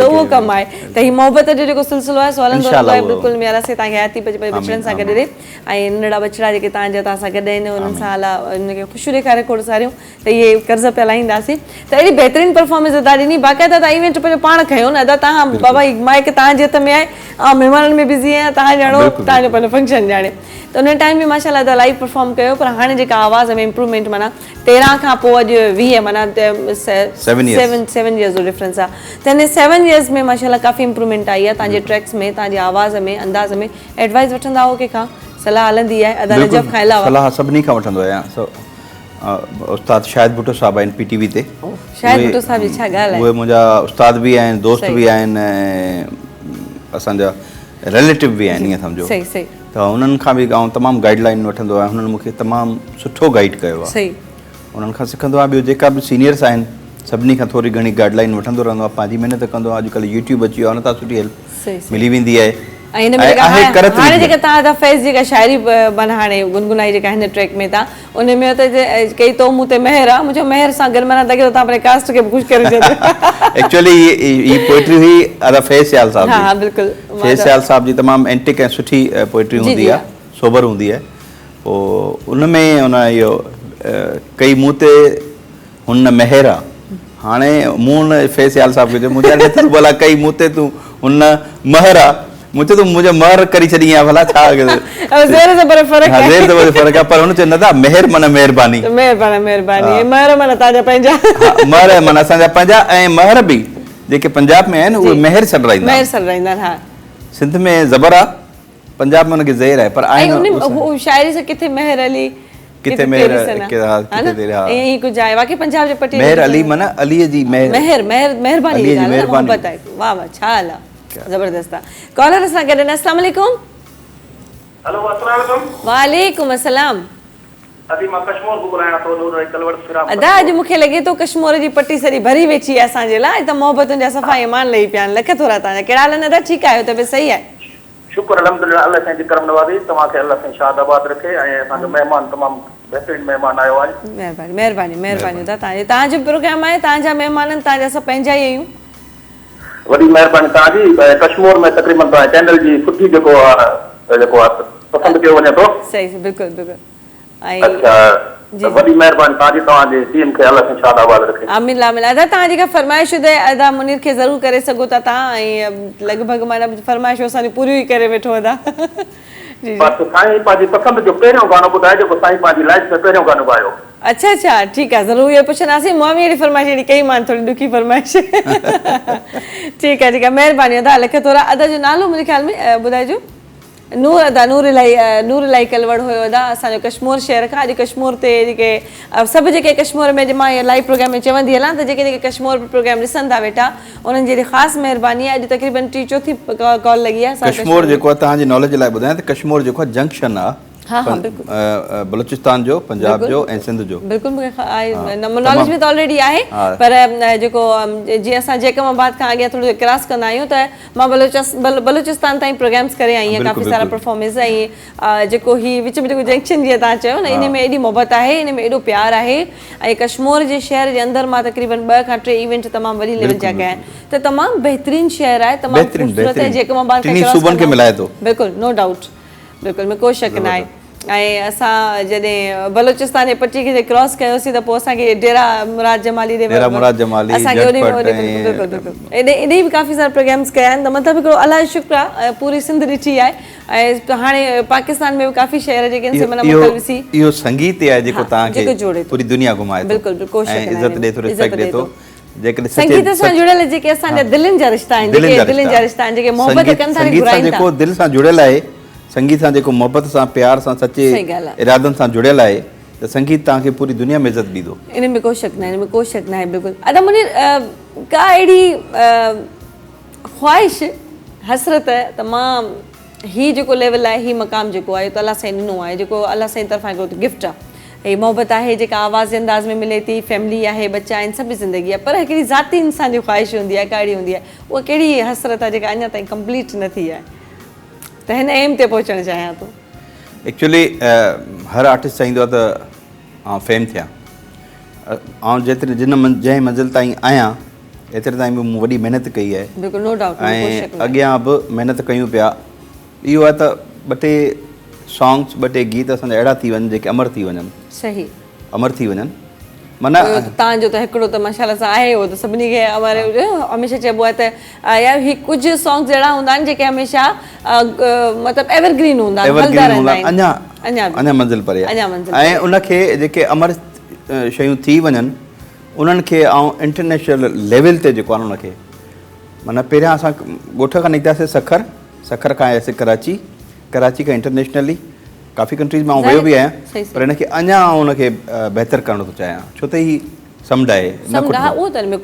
उहो कमु आहे। त हीउ मोहबत जो जेको सिलसिलो आहे सो हलंदो रहंदो आहे। बिल्कुलु में अलाह से तव्हांखे हयाती पंहिंजे बचड़नि सां गॾु ॾे, ऐं नंढड़ा बचड़ा जेके तव्हांजा तव्हां सां गॾु आहिनि उन्हनि सां अलाह उनखे ख़ुशियूं ॾेखारे खोड़ सारियूं, त इहे कर्ज़ पिया लाहींदासीं। त अहिड़ी बहितरीनु परफॉर्मेंस अदा ॾिनी, बाक़ाइदा तव्हां इवेंट पंहिंजो पाण खयो न। अदा तव्हां बाबा माइक तव्हांजे हथ में आहे, ऐं महिमाननि में बिज़ी आहियां, तव्हां ॼाणो तव्हांजो पंहिंजो फंक्शन ॼाणे। त उन टाइम में माशाल्लाह अदा लाइव परफॉर्म कयो, पर हाणे जेका आवाज़ में इम्प्रूवमेंट माना 13 खां पोइ अॼु 20 माना 7 इयर्स जो डिफरेंस आहे। त हिन 7 इयर्स में माशाल्लाह काफ़ी इम्प्रूवमेंट आई आहे तव्हांजे ट्रैक्स में, तव्हांजी आवाज़ में, अंदाज़ में। एडवाइस वठंदा हो कंहिंखां सलाह हलंदी आहे अदा बिल्कुलु, नजफ़ खां अलावा सलाह सभिनी खां वठंदो आहियां उस्ताद शाहिद भुट्टो साहब आहिनि PTV ते शाहिद भुट्टो साहब जी छा ॻाल्हि आहे उहे मुंहिंजा उस्ताद बि आहिनि दोस्त सही। बि आहिनि ऐं असांजा रिलेटिव बि आहिनि ईअं सम्झो सही सही त उन्हनि खां बि आउं तमामु गाइडलाइन वठंदो आहियां हुननि मूंखे तमामु सुठो गाइड कयो आहे सही उन्हनि खां सिखंदो आहियां ॿियो जेका बि सीनियर्स आहिनि सभिनी खां थोरी घणी गाइडलाइन वठंदो रहंदो आहे पंहिंजी महिनत कंदो आहे अॼुकल्ह YouTube अची वियो आहे हुन तां सुठी हेल्प सही सही मिली वेंदी आहे ऐं हिन में जेका हाणे जेका तव्हां दा फैज़ जेका शाइरी माना हाणे गुनगुनाई जेका हिन ट्रैक में था उन में त कई तो मूं ते मेहर आहे मुंहिंजो मेहर सां गॾु माना लॻे थो तव्हां पंहिंजे कास्ट खे बि ख़ुशि करे छॾियो एक्चुअली ही पोइट्री हुई अदा फैज़ सियाल साहब हा जी हा बिल्कुलु फैज़ सियाल साहब जी तमामु एंटिक ऐं सुठी पोइट्री जी, हूंदी जी, आहे सोबर हूंदी आहे पोइ उन में उन इहो कई मूं ते हुन मेहर आहे हाणे मूं हुन फैज़ सियाल साहब खे चयो मुंहिंजा नथी भला कई मूं ते तूं हुन महर आहे मुझे तो मुझे महर करी छॾी आहे भला छा ज़ेर ज़बर फ़र्क़ु आहे ज़ेर ज़बर फ़र्क़ु आहे पर हुन चयो नथा मेहर माना महिरबानी महिरबानी महर माना तव्हांजा पंहिंजा महर माना असांजा पंहिंजा ऐं महर बि जेके पंजाब में आहिनि उहे मेहर सॾाईंदा महर सॾाईंदा आहिनि हा सिंध में ज़बर आहे पंजाब में हुनखे ज़ेर आहे पर ऐं उन शाइरी से किथे मेहर अली किथे मेहर ईअं कुझु आहे बाक़ी पंजाब जो पटी मेहर अली माना अलीअ जी मेहर महिरबानी मोहब्बत आहे वाह वाह छा हाल आहे जबरदस्त आहे कॉलर सां गॾु अस्सलाम वालेकुम हेलो अस्सलाम वालेकुम वालेकुम अस्सलाम अभी मां कश्मीर को बुलाया तो नूर कलवड़ फिरा अदा अॼु मूंखे लॻे थो कश्मीर जी पटी सॼी भरी वेची आहे असांजे लाइ त मोहबतुनि जा सफ़ा ईमान लही पिया आहिनि लख थोरा तव्हांजा कहिड़ा हाल आहिनि अदा ठीकु आहियो तबियत सही आहे शुक्र अल्हम्दुलिल्लाह अल्लाह साईं जी करम नवाज़ी तव्हांखे अल्लाह साईं शादाबाद रखे ऐं असांजो महिमान तमामु बहितरीन महिमान आयो आहे महिरबानी महिरबानी महिरबानी अदा तव्हांजो प्रोग्राम आहे तव्हांजा महिमान आहिनि तव्हांजा सभु पंहिंजा ई आहियूं वॾी महिरबानी तव्हांजी कश्मीर में तक़रीबन तव्हां चैनल जी सुठी जेको आहे पसंदि कयो वञे थो सही बिल्कुलु बिल्कुलु ऐं अच्छा वॾी महिरबानी तव्हांजी तव्हांजे टीम खे अल्लाह साईं शादाबाद रखे आमीन आमीन अदा तव्हां जेका फरमाइश हुजे अदा मुनीर खे ज़रूरु करे सघो था तव्हां ऐं लॻभॻि माना फरमाइशूं असांजी पूरियूं ई करे वेठो अदा जी बसि साईं पंहिंजी पसंदि जो पहिरियों गानो ॿुधाए जेको साईं पंहिंजी लाइफ में पहिरियों गानो ॻायो अच्छा अच्छा ठीकु आहे ज़रूरु इहो पुछंदासीं मां बि अहिड़ी फरमाइश अहिड़ी कई मान थोरी ॾुखी फरमाइश ठीकु आहे महिरबानी अदा लख थोरा अदा जो नालो मुंहिंजे ख़्याल में ॿुधाइजो नूर अदा नूर इलाही कलवड़ हुयो अदा असांजो कश्मीर शहर खां अॼु कश्मीर ते जेके सभु जेके कश्मीर में मां इहे लाइव प्रोग्राम में चवंदी हलां त जेके जेके कश्मीर प्रोग्राम ॾिसनि था वेठा उन्हनि जी ख़ासि महिरबानी आहे अॼु तक़रीबन 3/4 कॉल लॻी आहे कश्मीर जेको आहे तव्हांजे नॉलेज लाइ ॿुधायां त कश्मीर जेको आहे जंक्शन आहे हाँ हाँ बिल्कुल बलूचिस्तान जो पंजाब जो ऐं सिंध जो बिल्कुल मूंखे नॉलेज में त ऑलरेडी आहे पर जेको जीअं असां जैकमाबाद खां अॻियां थोरो क्रॉस कंदा आहियूं त मां बलूचिस्तान ताईं प्रोग्राम्स करे आई आहियां काफ़ी सारा परफॉर्मेंस ऐं जेको ही विच में जेको जंक्शन जीअं तव्हां चयो न इन में एॾी मोहबत आहे इन में एॾो प्यार आहे ऐं कश्मीर जे शहर जे अंदरि मां तक़रीबन 2 खां 3 इवेंट तमामु वॾी लेवल जा कया आहिनि त तमामु बहितरीन शहर आहे तमामु ख़ूबसूरत आहे जैकमाबाद बिल्कुलु नो डाउट बिल्कुलु में कोई शक न आहे ऐं असां जॾहिं बलूचिस्तान जे पटी खे क्रॉस कयोसीं त पोइ असांखे डेरा मुराद जमाली असांखे एॾे बि काफ़ी सारा प्रोग्राम्स कया आहिनि त मतिलबु हिकिड़ो अलाए शुक्र आहे पूरी सिंध ॾिठी आहे ऐं हाणे पाकिस्तान में बि काफ़ी शहर जेके आहिनि इहो संगीत आहे जेको तव्हांखे पूरी दुनिया घुमाए बिल्कुलु इज़त ॾे थो रिस्पेक्ट ॾे थो संगीत सां जुड़ियल जेके असांजा दिलनि जा रिश्ता आहिनि दिलनि जा रिश्ता आहिनि जेके मोहबत कनि था जेको दिलि सां जुड़ियल आहे संगीत सां जेको मोहबत सां प्यार सां सचे इरादनि सां जुड़ियल आहे त संगीत तव्हांखे पूरी दुनिया में इज़त ॾींदो इन में कोई शक न आहे इन में कोई शक न आहे बिल्कुलु अदा मुनीर का अहिड़ी ख़्वाहिश हसरत त मां हीउ जेको लेवल आहे हीउ मक़ाम जेको आहे त अलाह साईं ॾिनो आहे जेको अलाह साईं तरफ़ां हिकिड़ो गिफ्ट आहे हीअ मोहबत आहे जेका आवाज़ जे अंदाज़ में मिले थी फैमिली आहे बच्चा आहिनि सभु ज़िंदगी आहे पर हिकिड़ी ज़ाती इंसान जी ख़्वाहिश हूंदी आहे कहिड़ी हूंदी आहे उहा कहिड़ी हसरत आहे जेका अञा ताईं कंप्लीट न थी आहे त हिन एम ते पहुचणु चाहियां थो एक्चुअली हर आर्टिस्ट चाहींदो आहे त आउं फेम थियां ऐं जेतिरे जंहिं मंज़िल ताईं आहियां एतिरे ताईं बि मूं वॾी महिनत कई आहे बिल्कुलु नो डाउट ऐं अॻियां बि महिनत कयूं पिया इहो आहे त 2-3 सॉन्ग्स 2-3 गीत असांजा अहिड़ा थी वञनि जेके अमर थी वञनि सही अमर थी वञनि माना तव्हांजो त हिकिड़ो त माशाल्लाह सां आहे उहो त सभिनी खे हमेशह चइबो आहे त यार ही कुझु सॉन्ग्स अहिड़ा हूंदा आहिनि जेके हमेशह मतिलबु एवरग्रीन हूंदा आहिनि अञा मंज़िल परे ऐं उनखे जेके अमर शयूं थी वञनि उन्हनि खे ऐं इंटरनेशनल लेवल ते जेको आहे उनखे माना पहिरियां असां ॻोठ खां निकितासीं सखर खां आयासीं कराची खां इंटरनेशनली काफ़ी कंट्रीज़ मां वियो बि आहियां पर हिनखे अञा उनखे बहितर करणु थो चाहियां छो त ही समुंड आहे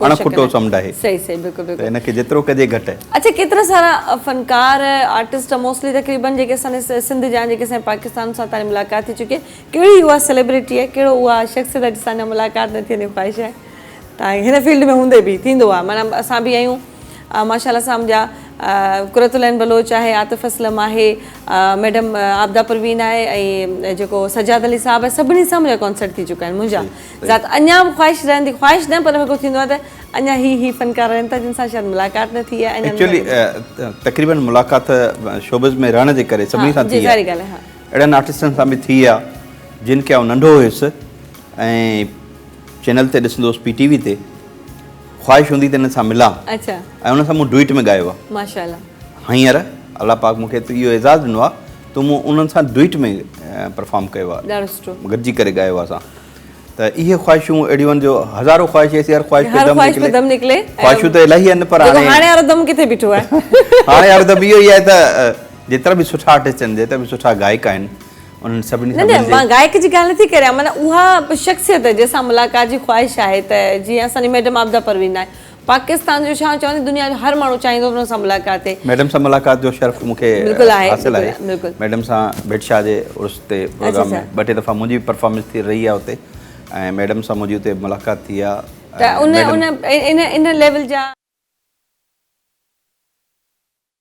अणखुटो समुंड आहे त हिनखे जेतिरो कजे घटि आहे। अच्छा केतिरा सारा फनकार आर्टिस्ट मोस्टली तकरीबन जेके असांजे सिंध जा जेके असांजे पाकिस्तान सां ताईं मुलाक़ात थी चुकी आहे कहिड़ी उहा सेलिब्रिटी आहे कहिड़ो उहा शख़्सियत आहे जिसां मुलाक़ात न थियण जी ख़्वाहिश आहे तव्हां हिन फील्ड में हूंदे बि थींदो आहे माना असां बि आहियूं माशाल्लाह सां मुंहिंजा कुरतुलैन बलोच आहे आतिफ असलम आहे मैडम आबदा परवीन आहे ऐं जेको सजाद अली साहब आहे सभिनी सां मुंहिंजा कॉन्सर्ट थी चुका आहिनि मुंहिंजा ज़ात अञा बि ख़्वाहिश रहंदी ख़्वाहिश न पर हिकु थींदो आहे त अञा ही फनकार रहनि था जिन सां शायदि मुलाक़ात न थी आहे एक्चुअली तक़रीबन मुलाक़ात शोबज़ में रहण जे करे सभिनी सां थी आहे अहिड़नि आर्टिस्टनि सां बि थी आहे जिन खे आउं नंढो हुयुसि ऐं चैनल ते ॾिसंदोसि PTV ते ख़्वाहिश हूंदी त हिन सां मिलां ऐं हुन सां मूं डुइट में ॻायो आहे माशाल्लाह हींअर अल्लाह पाक मूंखे त इहो एज़ाज़ ॾिनो आहे त मूं उन्हनि सां डुइट में परफॉर्म कयो आहे गॾिजी करे ॻायो आहे असां त इहे ख़्वाहिशूं अहिड़ियूं आहिनि जो हज़ारो ख़्वाहिश हर ख़्वाहिश पे दम निकिले ख़्वाहिशूं त इलाही आहिनि पर हाणे वारो दम किथे बीठो आहे हाणे वारो दम इहो ई आहे त जेतिरा बि सुठा आर्टिस्ट आहिनि जेतिरा बि सुठा गायक आहिनि उन्हनि सभिनी सां मां गायक जी ॻाल्हि नथी करियां माना उहा शख़्सियत जंहिंसां मुलाक़ात जी ख़्वाहिश आहे त जीअं असांजी मैडम आबदा परवीन आहे पाकिस्तान जो छा चवंदी दुनिया जो हर माण्हू चाहींदो हुन सां मुलाक़ात थिए मैडम सां मुलाक़ात जो शर्फ़ मूंखे हासिलु आहे मैडम सां भेटशाह जे उर्स ते प्रोग्राम में 2-3 दफ़ा मुंहिंजी परफॉर्मेंस थी रही आहे उते ऐं मैडम सां मुंहिंजी उते मुलाक़ात थी आहे त इन लेवल जा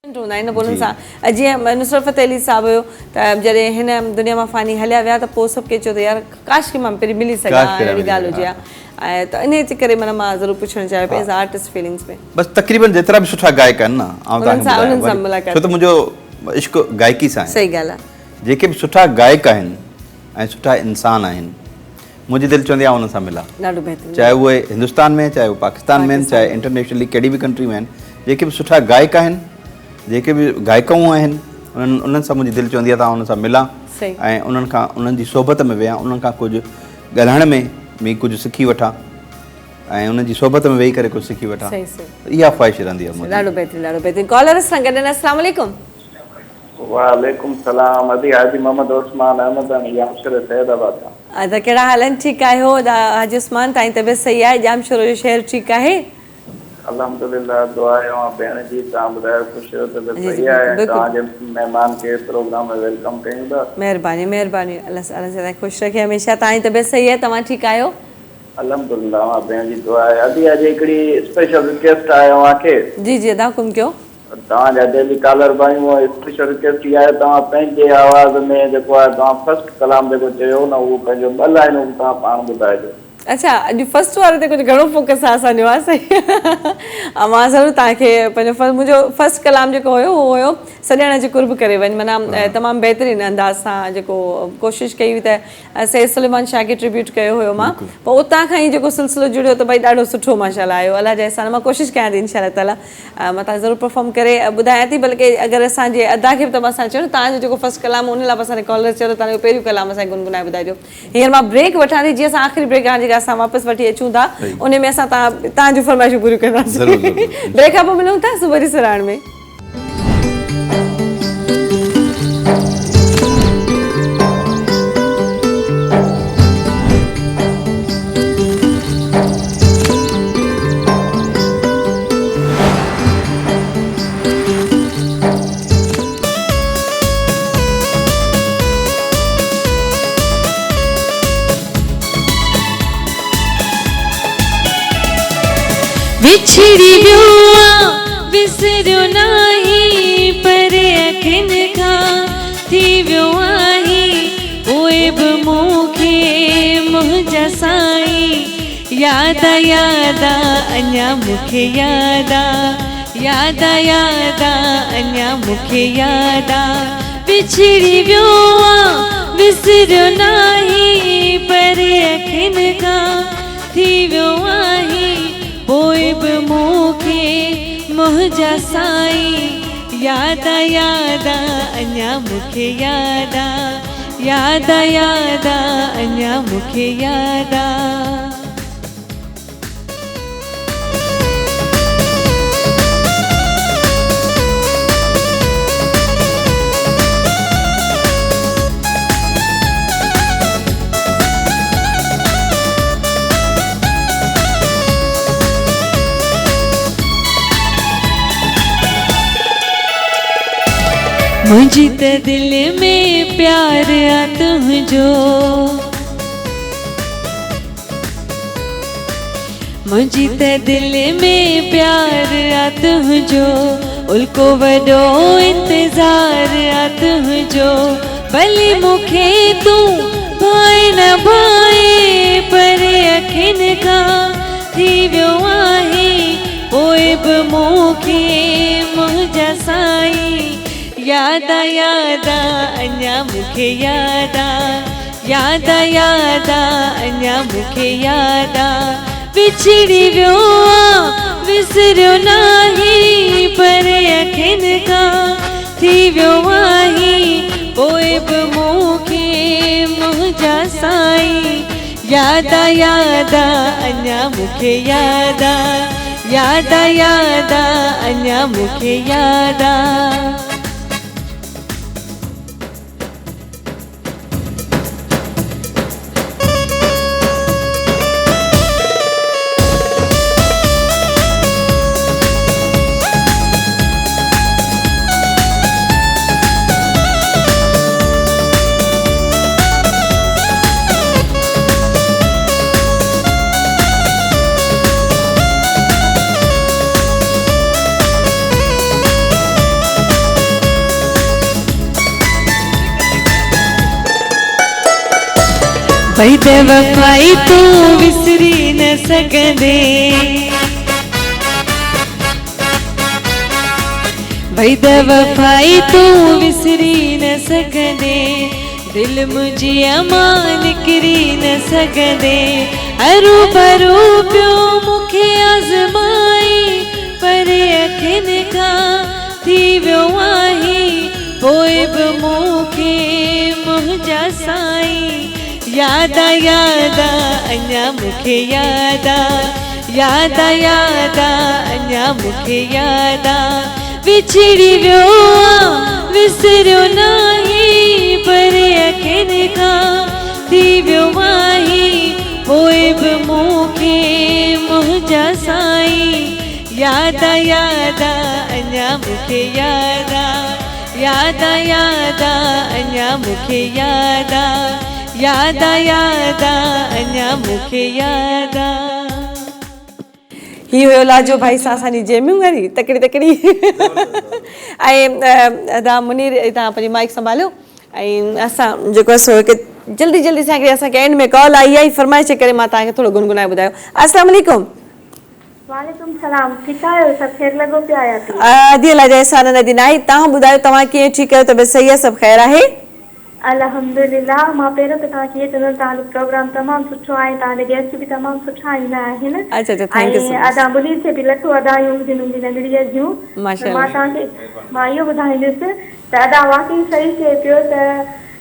हूंदा आहिनि उन्हनि सां जीअं नुसरत फ़तेह अली साहिबु हुयो त जॾहिं हिन दुनिया मां फ़ानी हलिया विया त पोइ सभु के चयो त यार काश की मां पहिरीं मिली सघां अहिड़ी ॻाल्हि हुजे ऐं त इन जे करे माना मां ज़रूरु पुछणु चाहियां पई एज़ आर्टिस्ट फीलिंग्स में बसि तक़रीबन जेतिरा बि सुठा गायक आहिनि न छो त मुंहिंजो इश्क़ गायकी सां आहे सही ॻाल्हि आहे जेके बि सुठा गायक आहिनि ऐं सुठा इंसान आहिनि मुंहिंजी दिलि चवंदी आहे उन सां मिलां ॾाढो बहितरीनु चाहे उहे हिंदुस्तान में चाहे उहे पाकिस्तान में आहिनि चाहे इंटरनेशनली कहिड़ी बि कंट्री में आहिनि जेके बि सुठा गायक आहिनि जेके बि गायकाऊं आहिनि उन्हनि सां मुंहिंजी दिलि चवंदी आहे त उन सां मिलां ऐं उन्हनि खां उन्हनि जी सोबत में वेहां उन्हनि खां कुझु ॻाल्हाइण में बि कुझु सिखी वठां ऐं उन्हनि जी सोबत में वेही करे कुझु सिखी वठां इहा ख़्वाहिश रहंदी आहे ॾाढो बहितरीनु कॉलर सां गॾु अस्सलाम वालेकुम वालेकुम सलाम अदी हाजी मोहम्मद उस्मान अहमद जामशोर सैदाबाद त कहिड़ा हाल आहिनि ठीकु आहियो हाजी उस्मान तव्हांजी तबियत सही आहे जामशोर जो शहर ठीकु आहे अल्हम्दुलिल्लाह दुआ आहे भेण जी तव्हां ॿुधायो ख़ुशि हो त सही आहे तव्हांजे महिमान खे प्रोग्राम में वेलकम कयूं था महिरबानी महिरबानी अल्लाह ताला ख़ुशि रखे हमेशह तव्हांजी तबियत सही आहे तव्हां ठीकु आहियो अल्हम्दुलिल्लाह भेण जी दुआ आहे अदी अॼु हिकिड़ी स्पेशल रिक्वेस्ट आहे तव्हांखे जी जी अदा हुकुम कयो तव्हांजा डेली कॉलर भाइयूं स्पेशल रिक्वेस्ट इहा आहे तव्हां पंहिंजे आवाज़ में जेको आहे तव्हां फर्स्ट कलाम जेको चयो न उहो पंहिंजो 2 लाइनूं तव्हां पाण ॿुधाइजो अच्छा अॼु फर्स्ट वारे ते कुझु घणो फोकस आहे असांजो आहे सही मां ज़रूरु तव्हांखे पंहिंजो मुंहिंजो फर्स्ट कलाम जेको हुयो उहो हुयो सॼण जे कुर्ब करे वञ माना तमामु बहितरीनु अंदाज़ सां जेको कोशिशि कई हुई त सैयद सुलेमान शाह खे ट्रिब्यूट कयो हुयो मां पोइ उतां खां ई जेको सिलसिलो जुड़ियो त भई ॾाढो सुठो माशाल्लाह आयो अलाह जे अहसान मां कोशिशि कयां थी इंशाअल्लाह ताला मां तव्हां ज़रूरु परफॉर्म करे ॿुधायां थी बल्कि अगरि असांजे अदा खे बि तव्हां असां चयो तव्हांजो जेको फर्स्ट कलाम उन लाइ असांजे कॉलर चयो त तव्हांजो पहिरियों कलाम असांखे गुनगुनाए ॿुधाइजो हींअर मां ब्रेक वठां थी जीअं असां आख़िरी ब्रेक जेका असां वापसि वठी अचूं था उन में असां तव्हांजूं फरमाइशूं पूरियूं कंदासीं ब्रेक खां पोइ मिलूं था सुबुह जी सराण में विछड़ी वियो विसरियो नाही पर अखियुनि खां थी वियो आहे उहे बि मूंखे मुंहिंजा साईं यादि यादि अञा मूंखे यादि अञा मूंखे यादि विछड़ी वियो विसरियो नाही पर अखियुनि खां थी वियो आहे पोइ बि मूंखे मुंहिंजा साईं यादि अञा मूंखे यादि अञा मूंखे यादि मुझी त दिल में प्यार आ तुझो, मुझी त दिल में प्यार आ तुझो, उल्को वडो इंतजार आ तुझो। भले मुखे तू भाए न भाए पर अखिन का थी वियो आहे, पोइ बि मूंखे मुंहिंजा साईं यादा यादा अञा मूंखे यादा, यादा यादा अञा मूंखे यादा। बिछड़ी वियो आ विसरियो नाही पर अखिन खां थी वियो आहे, पोइ बि मूंखे मुंहिंजा साईं यादा यादा अञा मूंखे यादा, यादा यादा अञा मूंखे यादा। भई बेवफाई तू विसरी न सघंदे, भई बेवफाई तू विसरी न सघंदे, दिल मुंहिंजी अमां निकिरी न सघंदे। हरू भरू पियो मूंखे आज़माई पर अखिन खां थी वियो आहे, पोइ बि मूंखे मुंहिंजा साईं यादा यादा अञा मूंखे यादा, यादा यादा अञा मूंखे यादा। बिछड़ी वियो आ विसरियो नाही पर अखिन खां थी वियो आहे, पोइ बि मूंखे मुंहिंजा साईं यादा यादा अञा मूंखे यादा, यादा यादा अञा मूंखे यादा, यादा यादा अञा मूंखे यादा। ही हुयो लाजो भाई सां असांजी जेमियूं वारी तकड़ी तकड़ी। ऐं अदा मुनीर तव्हां पंहिंजी माइक संभालियो ऐं असां जेको आहे सो जल्दी जल्दी सां हिकिड़ी असांखे एंड में कॉल आई आहे फरमाइश करे मां तव्हांखे थोरो गुनगुनाए ॿुधायो। अस्सलाम वालेकुम। वालेकुम सलाम, ठीकु आहियो? सभु ख़ैर लॻो पिया आया थी? अदी अल्लाह जा एहसान नदी नाहे। तव्हां ॿुधायो तव्हां कीअं ठीकु आहियो? तबियत सही आहे? सभु ख़ैर आहे? अल्हम्दुलिल्लाह। मां पहिरियों त तव्हांखे इहो चवंदमि तव्हांजो प्रोग्राम तमामु सुठो आहे, तव्हांजे गेस्ट बि तमामु सुठा ईंदा आहिनि। अच्छा अच्छा, थैंक यू सो मच। अदा मुनीर खे बि लखो अदायूं हुजनि मुंहिंजी नंढड़ीअ जूं। माशाअल्लाह। मां तव्हांखे मां इहो ॿुधाईंदुसि त अदा वाकई सही चए पियो त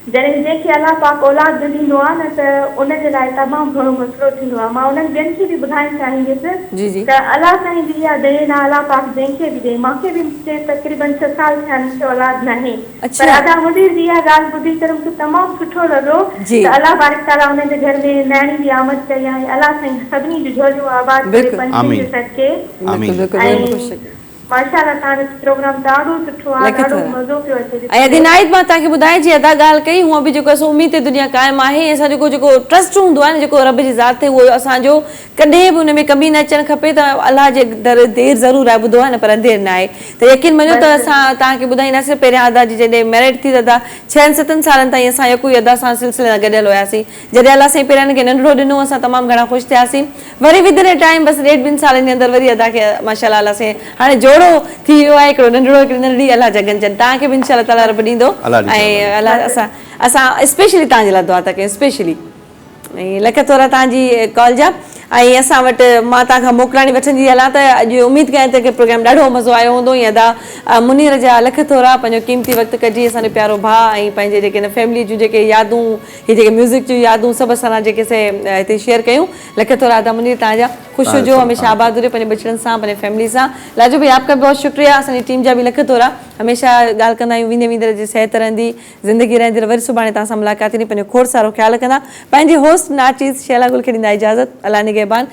जॾहिं जंहिंखे अलाह पाक औलाद ॾींदो आहे न त उनजे लाइ तमामु घणो मसइलो थींदो आहे। मां उन्हनि ॿियनि खे बि ॿुधाइणु चाहींदुसि त अलाह साईं जी इहा देन आहे, अलाह पाक जंहिंखे बि ॾे। मूंखे बि तक़रीबन 6 साल थिया मूंखे औलाद नाहे, पर अदा मुनीर जी इहा ॻाल्हि ॿुधी करे मूंखे तमामु सुठो लॻो त अलाह बारिक ताला उनजे घर में नैणी जी आमद कई आहे। अलाह साईं सभिनी जूं झोलियूं आबाद करे पंजनि जे सदके। माशाअल्लाह तव्हांजो प्रोग्राम ॾाढो सुठो आहे, ॾाढो मज़ो पियो अचे। ऐं अदीनायत मां तव्हांखे ॿुधाए जी अदा ॻाल्हि कई हूअं बि जेको असां उमीद ते दुनिया क़ाइमु आहे। असां जेको जेको ट्रस्ट हूंदो आहे न जेको रब जी ज़ात ते उहो असांजो कॾहिं बि हुन में कमी न अचणु खपे। त अलाह जे दर देरि ज़रूरु आहे, ॿुधो आहे न, पर अंधेर न आहे। त यकीन मञो त असां तव्हांखे ॿुधाईंदासीं। पहिरियां अदा जी जॾहिं मैरिड थी अदा 6-7 सालनि ताईं असां यकू अदा सां सिलसिले सां गॾियल हुआसीं। जॾहिं अलाह साईं पहिरियां हिनखे नंढिड़ो ॾिनो असां तमामु घणा ख़ुशि थियासीं। वरी विदिन टाइम बसि 1.5-2 सालनि जे अंदरि वरी अदा खे माशाअल्लाह अलाह साईं हाणे जोड़ो थी वियो आहे, हिकिड़ो नंढिड़ो हिकिड़ी नंढड़ी। अलाह जा गंजन तव्हांखे बि इंशाअल्लाह ताला रब ॾींदो। ऐं अलाह असां स्पेशली तव्हांजे लाइ दुआ था कयूं, स्पेशली। ऐं लख थोरा तव्हांजी कॉल जा। ऐं असां वटि मां तव्हांखां मोकिलाणी वठंदी हलां त अॼु उमेदु कयां त प्रोग्राम ॾाढो मज़ो आयो हूंदो। ईअं अदा मुनीर जा लख थोरा पंहिंजो क़ीमती वक़्तु कढी असांजो प्यारो भाउ ऐं पंहिंजे जेके न फैमिली जूं जेके यादूं, हीअ जेके म्यूज़िक जूं यादूं सभु असां जेके से हिते शेयर कयूं। लख थोरा अदा मुनीर तव्हांजा ख़ुशि हुजो, हमेशह आबाद हुजे पंहिंजे बचड़नि सां, पंहिंजे फैमिली सां। लाजो भाई आपका बहुत शुक्रिया। असांजी टीम जा बि लख थोरा। हमेशह ॻाल्हि कंदा आहियूं वेंदे वेंदे जी सिहत रहंदी, ज़िंदगी रहंदी। वरी सुभाणे तव्हां सां मुलाक़ात थींदी। पंहिंजो खोड़ सारो ख़्यालु रखंदा। पंहिंजे होस्ट नाचीज़ शैला गुल खे ॾींदा इजाज़त। अल्लाह निगहबान।